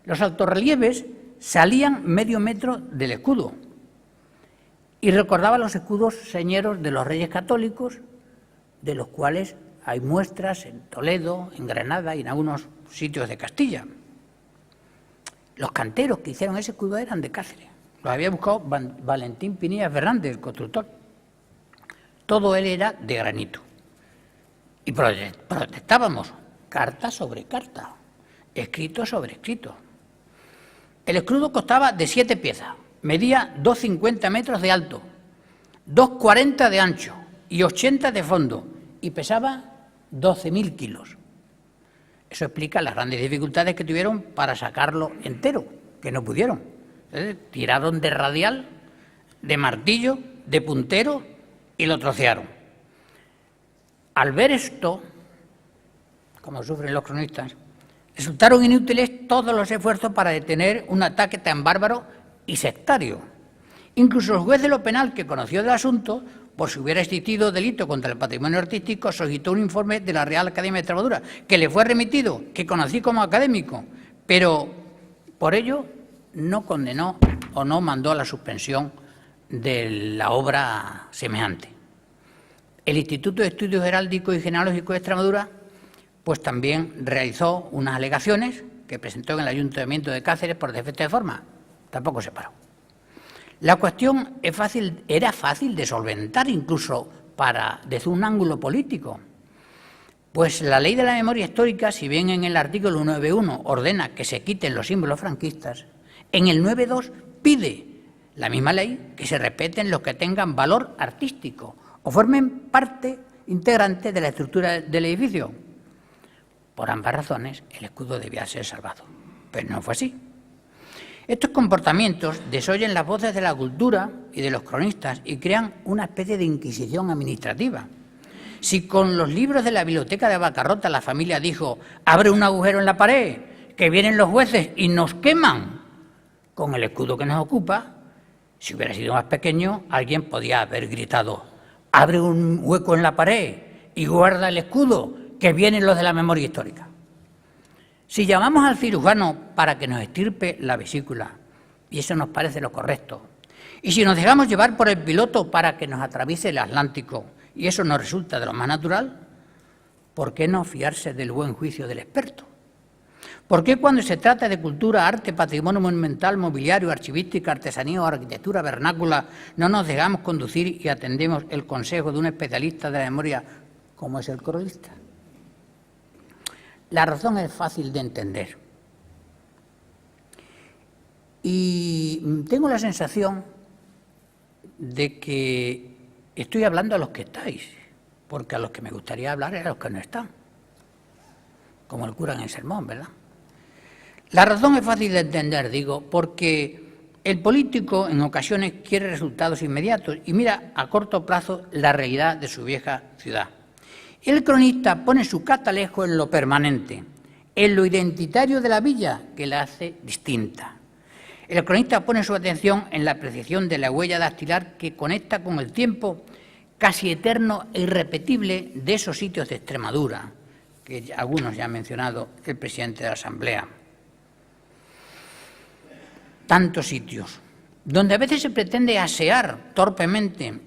Los altorrelieves salían medio metro del escudo y recordaban los escudos señeros de los reyes católicos, de los cuales hay muestras en Toledo, en Granada y en algunos sitios de Castilla. Los canteros que hicieron ese escudo eran de Cáceres. Los había buscado Valentín Pinilla Fernández, el constructor. Todo él era de granito. Y protestábamos, carta sobre carta, escrito sobre escrito. El escudo constaba de 7 piezas, medía 2,50 metros de alto, 2,40 de ancho y 80 de fondo, y pesaba 12.000 kilos. Eso explica las grandes dificultades que tuvieron para sacarlo entero, que no pudieron. Entonces, tiraron de radial, de martillo, de puntero y lo trocearon. Al ver esto, como sufren los cronistas, resultaron inútiles todos los esfuerzos para detener un ataque tan bárbaro y sectario. Incluso el juez de lo penal, que conoció del asunto, por si hubiera existido delito contra el patrimonio artístico, solicitó un informe de la Real Academia de Extremadura, que le fue remitido, que conocí como académico, pero por ello no condenó o no mandó a la suspensión de la obra semejante. El Instituto de Estudios Heráldicos y Genealógicos de Extremadura pues también realizó unas alegaciones que presentó en el Ayuntamiento de Cáceres por defecto de forma. Tampoco se paró. La cuestión era fácil de solventar, incluso desde un ángulo político. Pues la ley de la memoria histórica, si bien en el artículo 9.1 ordena que se quiten los símbolos franquistas, en el 9.2 pide la misma ley que se respeten los que tengan valor artístico o formen parte integrante de la estructura del edificio. Por ambas razones, el escudo debía ser salvado, pero no fue así. Estos comportamientos desoyen las voces de la cultura y de los cronistas y crean una especie de inquisición administrativa. Si con los libros de la biblioteca de Vacarrota la familia dijo «abre un agujero en la pared, que vienen los jueces y nos queman», con el escudo que nos ocupa, si hubiera sido más pequeño, alguien podía haber gritado «abre un hueco en la pared y guarda el escudo, que vienen los de la memoria histórica». Si llamamos al cirujano para que nos extirpe la vesícula, y eso nos parece lo correcto, y si nos dejamos llevar por el piloto para que nos atraviese el Atlántico, y eso nos resulta de lo más natural, ¿por qué no fiarse del buen juicio del experto? ¿Por qué cuando se trata de cultura, arte, patrimonio monumental, mobiliario, archivística, artesanía o arquitectura vernácula no nos dejamos conducir y atendemos el consejo de un especialista de la memoria como es el cronista? La razón es fácil de entender. Y tengo la sensación de que estoy hablando a los que estáis, porque a los que me gustaría hablar es a los que no están, como el cura en el sermón, ¿verdad? La razón es fácil de entender, digo, porque el político en ocasiones quiere resultados inmediatos y mira a corto plazo la realidad de su vieja ciudad. El cronista pone su catalejo en lo permanente, en lo identitario de la villa, que la hace distinta. El cronista pone su atención en la apreciación de la huella dactilar que conecta con el tiempo casi eterno e irrepetible de esos sitios de Extremadura, que algunos ya ha mencionado el presidente de la Asamblea. Tantos sitios, donde a veces se pretende asear torpemente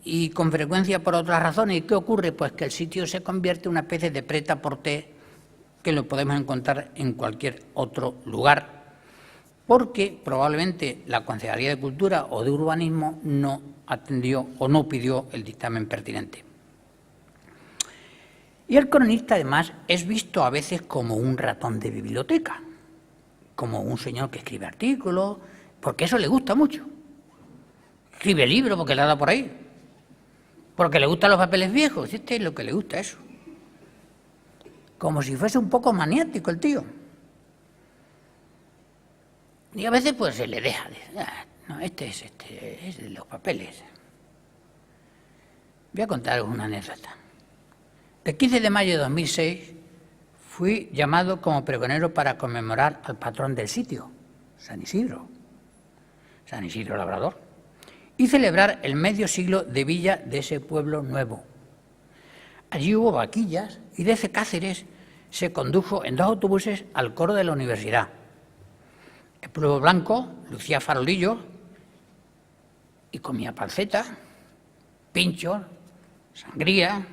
y con frecuencia por otras razones. ¿Y qué ocurre? Pues que el sitio se convierte en una especie de prêt-à-porter que lo podemos encontrar en cualquier otro lugar, porque probablemente la Concejalía de Cultura o de Urbanismo no atendió o no pidió el dictamen pertinente. Y el cronista, además, es visto a veces como un ratón de biblioteca, como un señor que escribe artículos, porque eso le gusta mucho. Escribe libros porque le ha dado por ahí, porque le gustan los papeles viejos, este es lo que le gusta eso. Como si fuese un poco maniático el tío. Y a veces pues se le deja, no, este es de los papeles. Voy a contaros una anécdota. El 15 de mayo de 2006 fui llamado como pregonero para conmemorar al patrón del sitio, San Isidro Labrador, y celebrar el medio siglo de villa de ese pueblo nuevo. Allí hubo vaquillas y desde Cáceres se condujo en 2 autobuses al coro de la universidad. El pueblo blanco lucía farolillos y comía panceta, pinchos, sangría.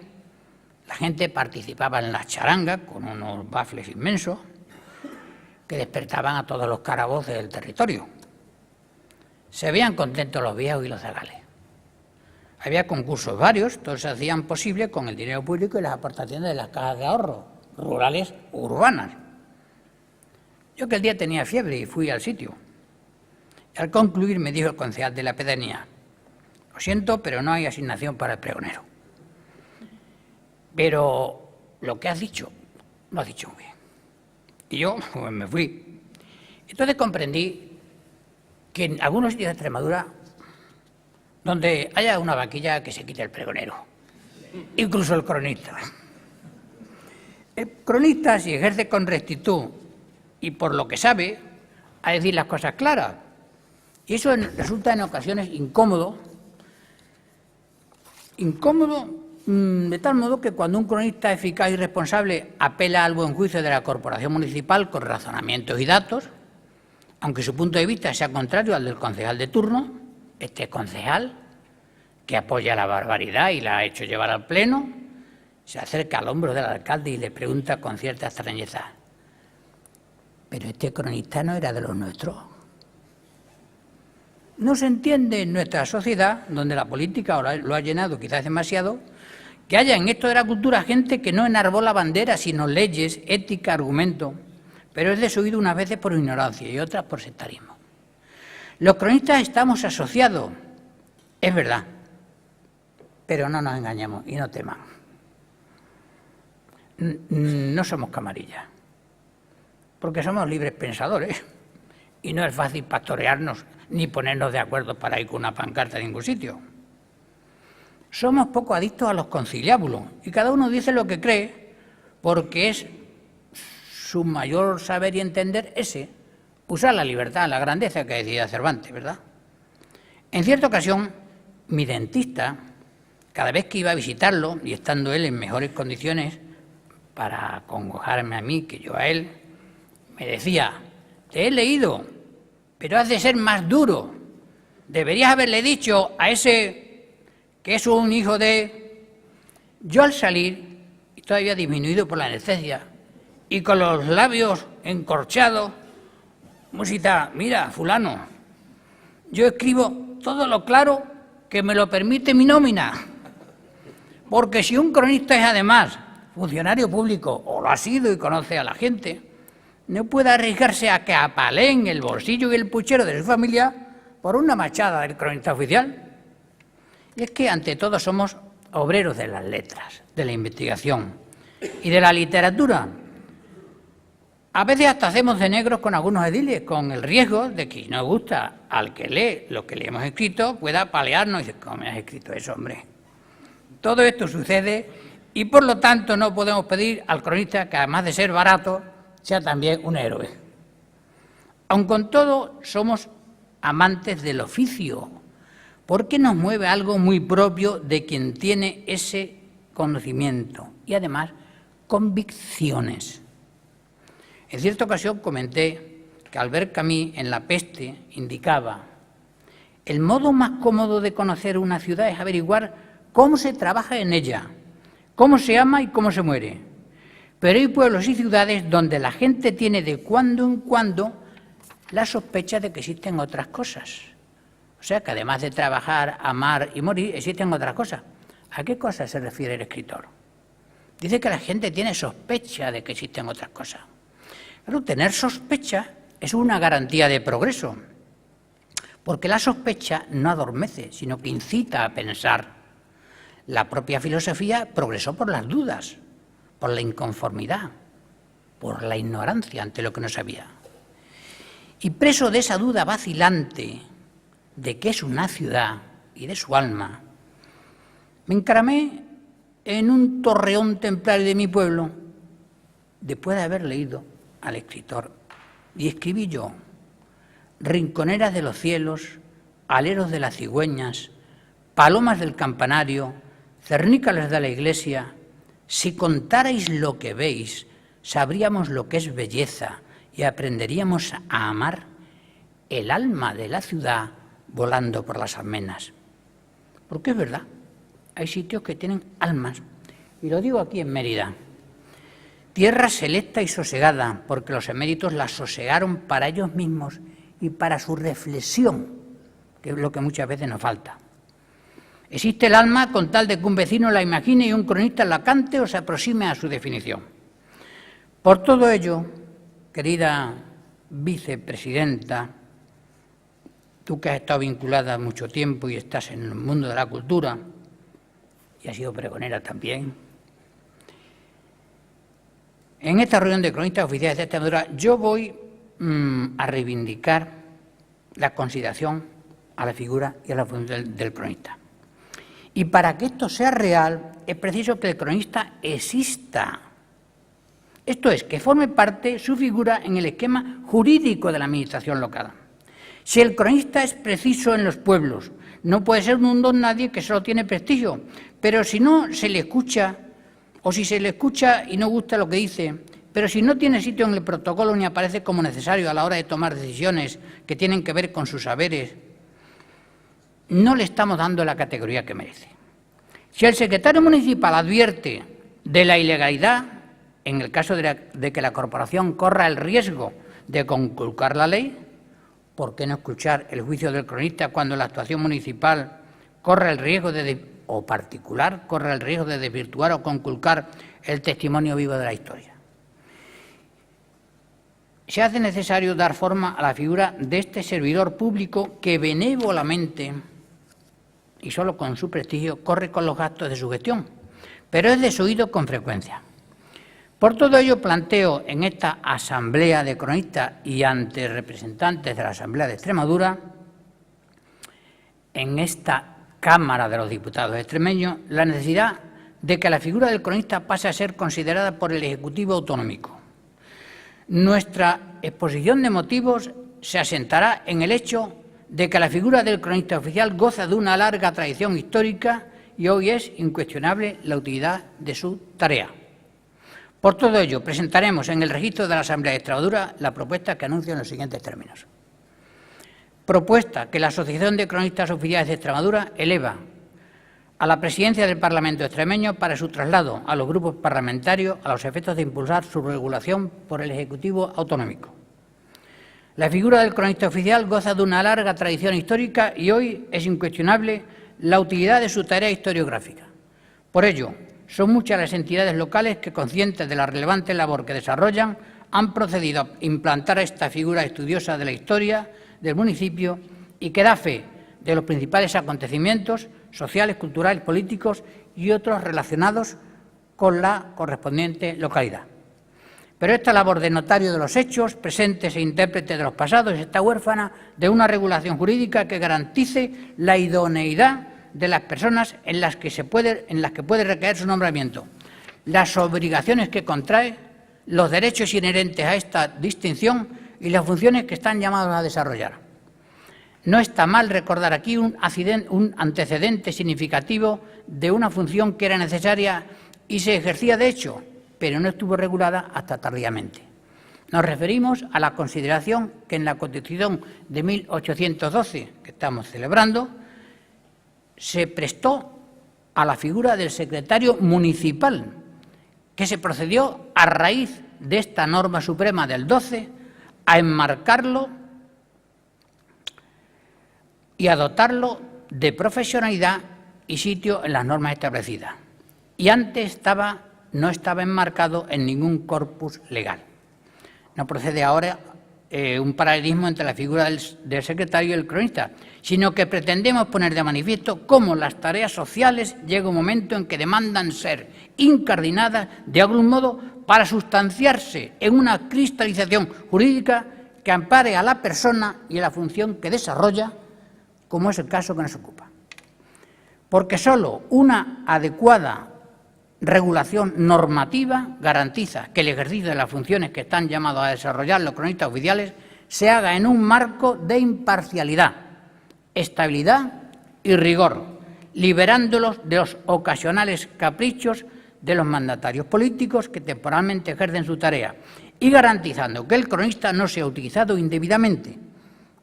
La gente participaba en la charanga con unos bafles inmensos que despertaban a todos los caraboces del territorio. Se veían contentos los viejos y los zagales. Había concursos varios, todos se hacían posible con el dinero público y las aportaciones de las cajas de ahorro, rurales o urbanas. Yo aquel día tenía fiebre y fui al sitio. Al concluir me dijo el concejal de la pedanía: lo siento, pero no hay asignación para el pregonero. Pero lo que has dicho, lo has dicho muy bien. Y yo pues, me fui. Entonces comprendí que en algunos sitios de Extremadura, donde haya una vaquilla, que se quite el pregonero, incluso el cronista. El cronista, si ejerce con rectitud y por lo que sabe, a decir las cosas claras. Y eso resulta en ocasiones incómodo de tal modo que cuando un cronista eficaz y responsable apela al buen juicio de la corporación municipal con razonamientos y datos, aunque su punto de vista sea contrario al del concejal de turno, este concejal que apoya la barbaridad y la ha hecho llevar al pleno, se acerca al hombro del alcalde y le pregunta con cierta extrañeza: ¿pero este cronista no era de los nuestros? No se entiende en nuestra sociedad, donde la política lo ha llenado quizás demasiado, que haya en esto de la cultura gente que no enarbola banderas, sino leyes, ética, argumento, pero es desoído unas veces por ignorancia y otras por sectarismo. Los cronistas estamos asociados, es verdad, pero no nos engañemos y no teman. No somos camarillas, porque somos libres pensadores y no es fácil pastorearnos ni ponernos de acuerdo para ir con una pancarta a ningún sitio. Somos poco adictos a los conciliábulos y cada uno dice lo que cree porque es su mayor saber y entender ese, usar la libertad, la grandeza que decía Cervantes, ¿verdad? En cierta ocasión, mi dentista, cada vez que iba a visitarlo, y estando él en mejores condiciones para acongojarme a mí que yo a él, me decía: te he leído, pero has de ser más duro. Deberías haberle dicho a ese que es un hijo de... Yo al salir, y todavía disminuido por la anestesia, y con los labios encorchados, música, mira, fulano, yo escribo todo lo claro que me lo permite mi nómina. Porque si un cronista es además funcionario público, o lo ha sido y conoce a la gente, no puede arriesgarse a que apaleen el bolsillo y el puchero de su familia por una machada del cronista oficial. Y es que ante todo somos obreros de las letras, de la investigación y de la literatura. A veces hasta hacemos de negros con algunos ediles, con el riesgo de que si no gusta al que lee lo que le hemos escrito, pueda apalearnos y decir: ¿cómo me has escrito eso, hombre? Todo esto sucede y por lo tanto no podemos pedir al cronista que, además de ser barato, sea también un héroe. Aun con todo, somos amantes del oficio, porque nos mueve algo muy propio de quien tiene ese conocimiento y además convicciones. En cierta ocasión comenté que Albert Camus en La peste indicaba: el modo más cómodo de conocer una ciudad es averiguar cómo se trabaja en ella, cómo se ama y cómo se muere. Pero hay pueblos y ciudades donde la gente tiene de cuando en cuando la sospecha de que existen otras cosas. O sea, que además de trabajar, amar y morir, existen otras cosas. ¿A qué cosas se refiere el escritor? Dice que la gente tiene sospecha de que existen otras cosas. Pero tener sospecha es una garantía de progreso, porque la sospecha no adormece, sino que incita a pensar. La propia filosofía progresó por las dudas, por la inconformidad, por la ignorancia ante lo que no sabía. Y preso de esa duda vacilante de qué es una ciudad y de su alma, me encaramé en un torreón templario de mi pueblo, después de haber leído al escritor, y escribí yo: rinconeras de los cielos, aleros de las cigüeñas, palomas del campanario, cernícales de la iglesia, si contarais lo que veis, sabríamos lo que es belleza y aprenderíamos a amar el alma de la ciudad volando por las almenas. Porque es verdad, hay sitios que tienen almas, y lo digo aquí en Mérida. Tierra selecta y sosegada, porque los eméritos la sosegaron para ellos mismos y para su reflexión, que es lo que muchas veces nos falta. Existe el alma con tal de que un vecino la imagine y un cronista la cante o se aproxime a su definición. Por todo ello, querida vicepresidenta, tú que has estado vinculada mucho tiempo y estás en el mundo de la cultura y has sido pregonera también, en esta reunión de cronistas oficiales de Extremadura yo voy a reivindicar la consideración a la figura y a la función del cronista. Y para que esto sea real es preciso que el cronista exista. Esto es, que forme parte su figura en el esquema jurídico de la administración local. Si el cronista es preciso en los pueblos, no puede ser un don nadie que solo tiene prestigio, pero si no se le escucha, o si se le escucha y no gusta lo que dice, pero si no tiene sitio en el protocolo ni aparece como necesario a la hora de tomar decisiones que tienen que ver con sus saberes, no le estamos dando la categoría que merece. Si el secretario municipal advierte de la ilegalidad en el caso de que la corporación corra el riesgo de conculcar la ley. ¿Por qué no escuchar el juicio del cronista cuando la actuación municipal corre el riesgo o particular corre el riesgo de desvirtuar o conculcar el testimonio vivo de la historia? Se hace necesario dar forma a la figura de este servidor público que benévolamente y solo con su prestigio corre con los gastos de su gestión, pero es desoído con frecuencia. Por todo ello planteo en esta asamblea de cronistas y ante representantes de la Asamblea de Extremadura, en esta Cámara de los Diputados extremeños, la necesidad de que la figura del cronista pase a ser considerada por el Ejecutivo autonómico. Nuestra exposición de motivos se asentará en el hecho de que la figura del cronista oficial goza de una larga tradición histórica y hoy es incuestionable la utilidad de su tarea. Por todo ello, presentaremos en el registro de la Asamblea de Extremadura la propuesta que anuncio en los siguientes términos. Propuesta que la Asociación de Cronistas Oficiales de Extremadura eleva a la Presidencia del Parlamento extremeño para su traslado a los grupos parlamentarios a los efectos de impulsar su regulación por el Ejecutivo autonómico. La figura del cronista oficial goza de una larga tradición histórica y hoy es incuestionable la utilidad de su tarea historiográfica. Por ello, son muchas las entidades locales que, conscientes de la relevante labor que desarrollan, han procedido a implantar esta figura estudiosa de la historia del municipio y que da fe de los principales acontecimientos sociales, culturales, políticos y otros relacionados con la correspondiente localidad. Pero esta labor de notario de los hechos, presentes e intérprete de los pasados, está huérfana de una regulación jurídica que garantice la idoneidad de las personas en las que puede recaer su nombramiento, las obligaciones que contrae, los derechos inherentes a esta distinción y las funciones que están llamados a desarrollar. No está mal recordar aquí un antecedente significativo de una función que era necesaria y se ejercía de hecho, pero no estuvo regulada hasta tardíamente. Nos referimos a la consideración que en la Constitución de 1812, que estamos celebrando, se prestó a la figura del secretario municipal, que se procedió a raíz de esta norma suprema del 12 a enmarcarlo y a dotarlo de profesionalidad y sitio en las normas establecidas. Y antes no estaba enmarcado en ningún corpus legal. No procede ahora un paralelismo entre la figura del secretario y el cronista, sino que pretendemos poner de manifiesto cómo las tareas sociales llega un momento en que demandan ser incardinadas de algún modo para sustanciarse en una cristalización jurídica que ampare a la persona y a la función que desarrolla, como es el caso que nos ocupa. Porque solo una adecuada regulación normativa garantiza que el ejercicio de las funciones que están llamados a desarrollar los cronistas oficiales se haga en un marco de imparcialidad, estabilidad y rigor, liberándolos de los ocasionales caprichos de los mandatarios políticos que temporalmente ejercen su tarea y garantizando que el cronista no sea utilizado indebidamente,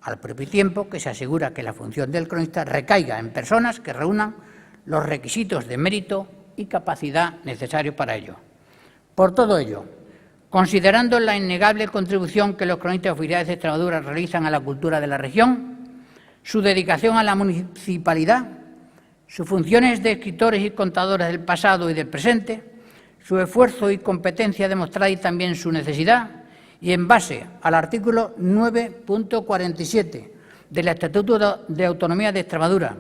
al propio tiempo que se asegura que la función del cronista recaiga en personas que reúnan los requisitos de mérito y capacidad necesarios para ello. Por todo ello, considerando la innegable contribución que los cronistas oficiales de Extremadura realizan a la cultura de la región, su dedicación a la municipalidad, sus funciones de escritores y contadores del pasado y del presente, su esfuerzo y competencia demostrada y también su necesidad, y en base al artículo 9.47 del Estatuto de Autonomía de Extremadura,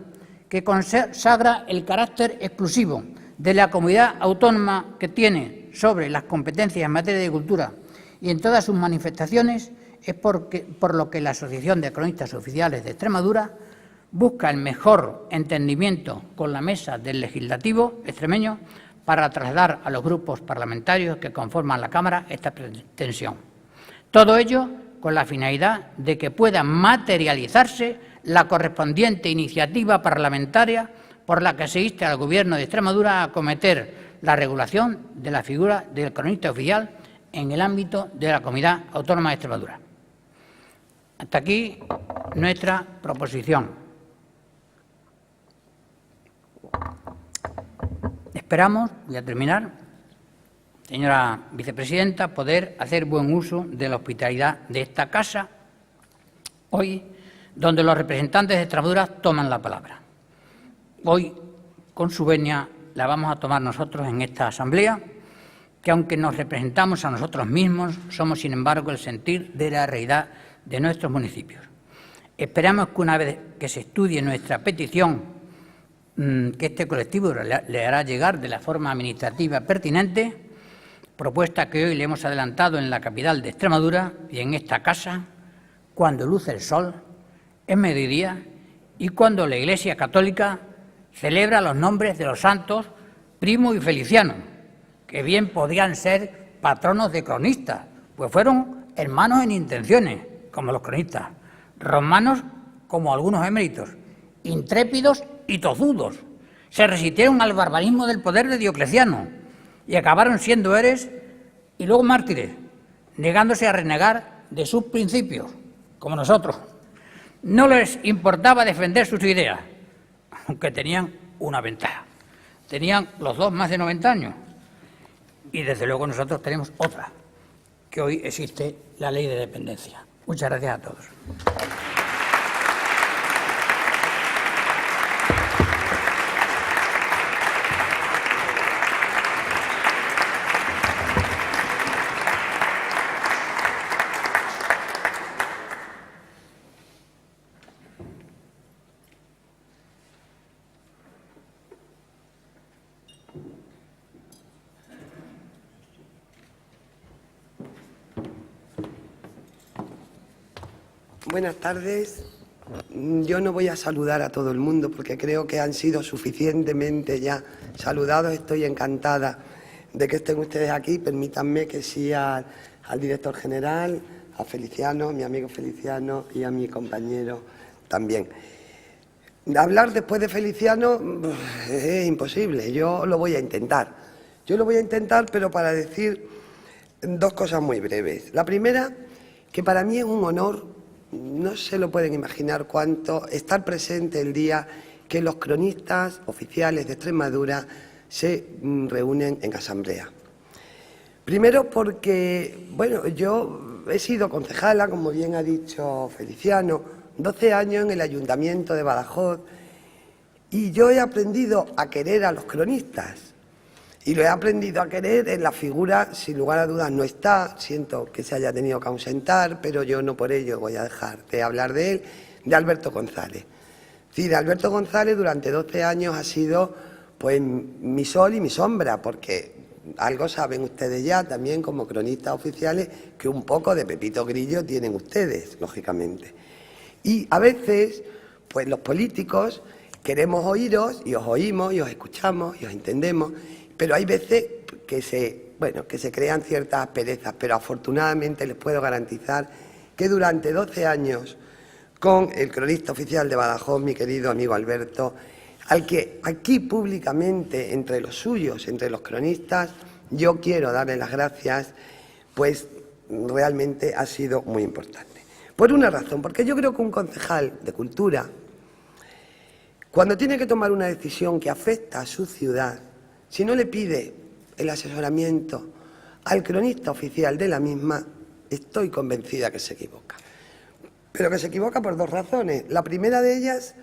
que consagra el carácter exclusivo de la comunidad autónoma que tiene sobre las competencias en materia de cultura y en todas sus manifestaciones, es por lo que la Asociación de Cronistas Oficiales de Extremadura busca el mejor entendimiento con la mesa del Legislativo extremeño para trasladar a los grupos parlamentarios que conforman la Cámara esta pretensión. Todo ello con la finalidad de que pueda materializarse la correspondiente iniciativa parlamentaria por la que se insta al Gobierno de Extremadura a acometer la regulación de la figura del cronista oficial en el ámbito de la Comunidad Autónoma de Extremadura. Hasta aquí nuestra proposición. Esperamos, voy a terminar, señora vicepresidenta, poder hacer buen uso de la hospitalidad de esta casa hoy, donde los representantes de Extremadura toman la palabra. Hoy, con su venia, la vamos a tomar nosotros en esta asamblea, que aunque nos representamos a nosotros mismos, somos, sin embargo, el sentir de la realidad de nuestros municipios. Esperamos que una vez que se estudie nuestra petición, que este colectivo le hará llegar de la forma administrativa pertinente, propuesta que hoy le hemos adelantado en la capital de Extremadura y en esta casa, cuando luce el sol, es mediodía y cuando la Iglesia Católica celebra los nombres de los santos Primo y Feliciano, que bien podían ser patronos de cronistas, pues fueron hermanos en intenciones, como los cronistas, romanos como algunos eméritos, intrépidos y tozudos. Se resistieron al barbarismo del poder de Diocleciano y acabaron siendo héroes y luego mártires, negándose a renegar de sus principios, como nosotros. No les importaba defender sus ideas, aunque tenían una ventaja. Tenían los dos más de 90 años y desde luego nosotros tenemos otra, que hoy existe la ley de dependencia. Muchas gracias a todos. Buenas tardes. Yo no voy a saludar a todo el mundo porque creo que han sido suficientemente ya saludados. Estoy encantada de que estén ustedes aquí. Permítanme que sí al director general, a Feliciano, mi amigo Feliciano y a mi compañero también. Hablar después de Feliciano es imposible. Yo lo voy a intentar. Pero para decir dos cosas muy breves. La primera, que para mí es un honor. No se lo pueden imaginar cuánto estar presente el día que los cronistas oficiales de Extremadura se reúnen en asamblea. Primero porque, bueno, yo he sido concejala, como bien ha dicho Feliciano, 12 años en el Ayuntamiento de Badajoz y yo he aprendido a querer a los cronistas. Y lo he aprendido a querer en la figura, sin lugar a dudas no está, siento que se haya tenido que ausentar, pero yo no por ello voy a dejar de hablar de él, de Alberto González. Sí, de Alberto González durante 12 años ha sido pues mi sol y mi sombra, porque algo saben ustedes ya también como cronistas oficiales que un poco de Pepito Grillo tienen ustedes, lógicamente. Y a veces, pues los políticos queremos oíros y os oímos y os escuchamos y os entendemos. Pero hay veces que se crean ciertas asperezas, pero afortunadamente les puedo garantizar que durante 12 años con el cronista oficial de Badajoz, mi querido amigo Alberto, al que aquí públicamente, entre los suyos, entre los cronistas, yo quiero darle las gracias, pues realmente ha sido muy importante. Por una razón, porque yo creo que un concejal de Cultura, cuando tiene que tomar una decisión que afecta a su ciudad, si no le pide el asesoramiento al cronista oficial de la misma, estoy convencida que se equivoca. Pero que se equivoca por dos razones. La primera de ellas,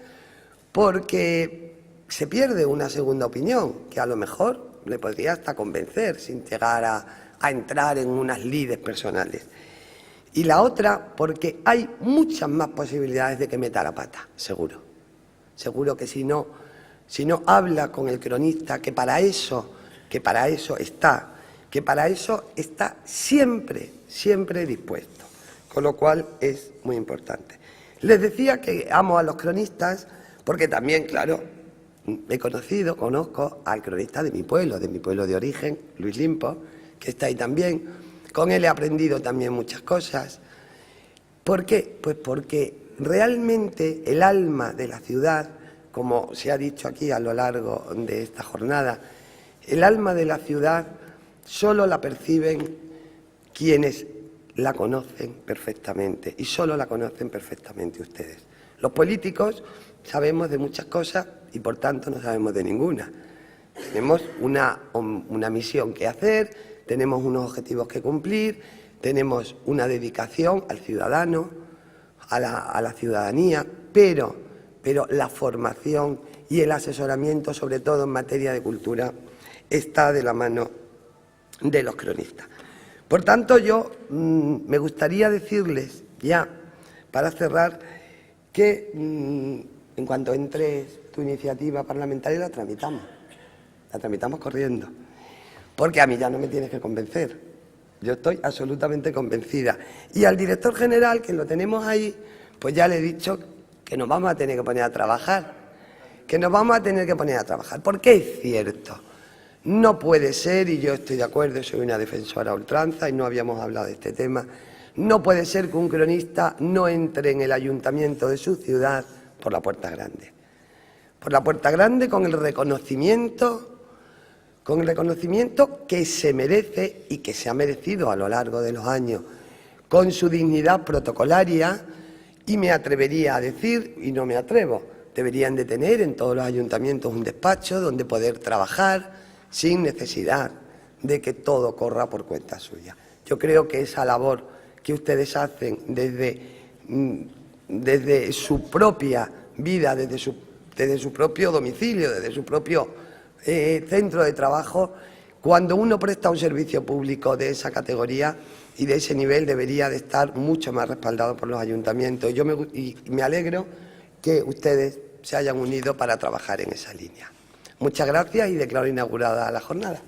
porque se pierde una segunda opinión, que a lo mejor le podría hasta convencer sin llegar a entrar en unas lides personales. Y la otra, porque hay muchas más posibilidades de que meta la pata, seguro. Seguro que si no habla con el cronista, que para eso está siempre dispuesto, con lo cual es muy importante. Les decía que amo a los cronistas porque también, claro, conozco al cronista de mi pueblo de origen, Luis Limpo, que está ahí también. Con él he aprendido también muchas cosas. ¿Por qué? Pues porque realmente el alma de la ciudad, como se ha dicho aquí a lo largo de esta jornada, el alma de la ciudad solo la perciben quienes la conocen perfectamente y solo la conocen perfectamente ustedes. Los políticos sabemos de muchas cosas y por tanto no sabemos de ninguna. Tenemos una misión que hacer, tenemos unos objetivos que cumplir, tenemos una dedicación al ciudadano, a la ciudadanía, pero la formación y el asesoramiento, sobre todo en materia de cultura, está de la mano de los cronistas. Por tanto, yo me gustaría decirles ya, para cerrar, que en cuanto entre tu iniciativa parlamentaria la tramitamos corriendo, porque a mí ya no me tienes que convencer, yo estoy absolutamente convencida. Y al director general, que lo tenemos ahí, pues ya le he dicho que nos vamos a tener que poner a trabajar, porque es cierto, no puede ser, y yo estoy de acuerdo, soy una defensora a ultranza y no habíamos hablado de este tema, no puede ser que un cronista no entre en el ayuntamiento de su ciudad por la puerta grande. Por la puerta grande, con el reconocimiento que se merece y que se ha merecido a lo largo de los años, con su dignidad protocolaria, y me atrevería a decir, y no me atrevo, deberían de tener en todos los ayuntamientos un despacho donde poder trabajar sin necesidad de que todo corra por cuenta suya. Yo creo que esa labor que ustedes hacen desde su propia vida, desde su propio domicilio, desde su propio centro de trabajo, cuando uno presta un servicio público de esa categoría y de ese nivel, debería de estar mucho más respaldado por los ayuntamientos. Y me alegro que ustedes se hayan unido para trabajar en esa línea. Muchas gracias y declaro inaugurada la jornada.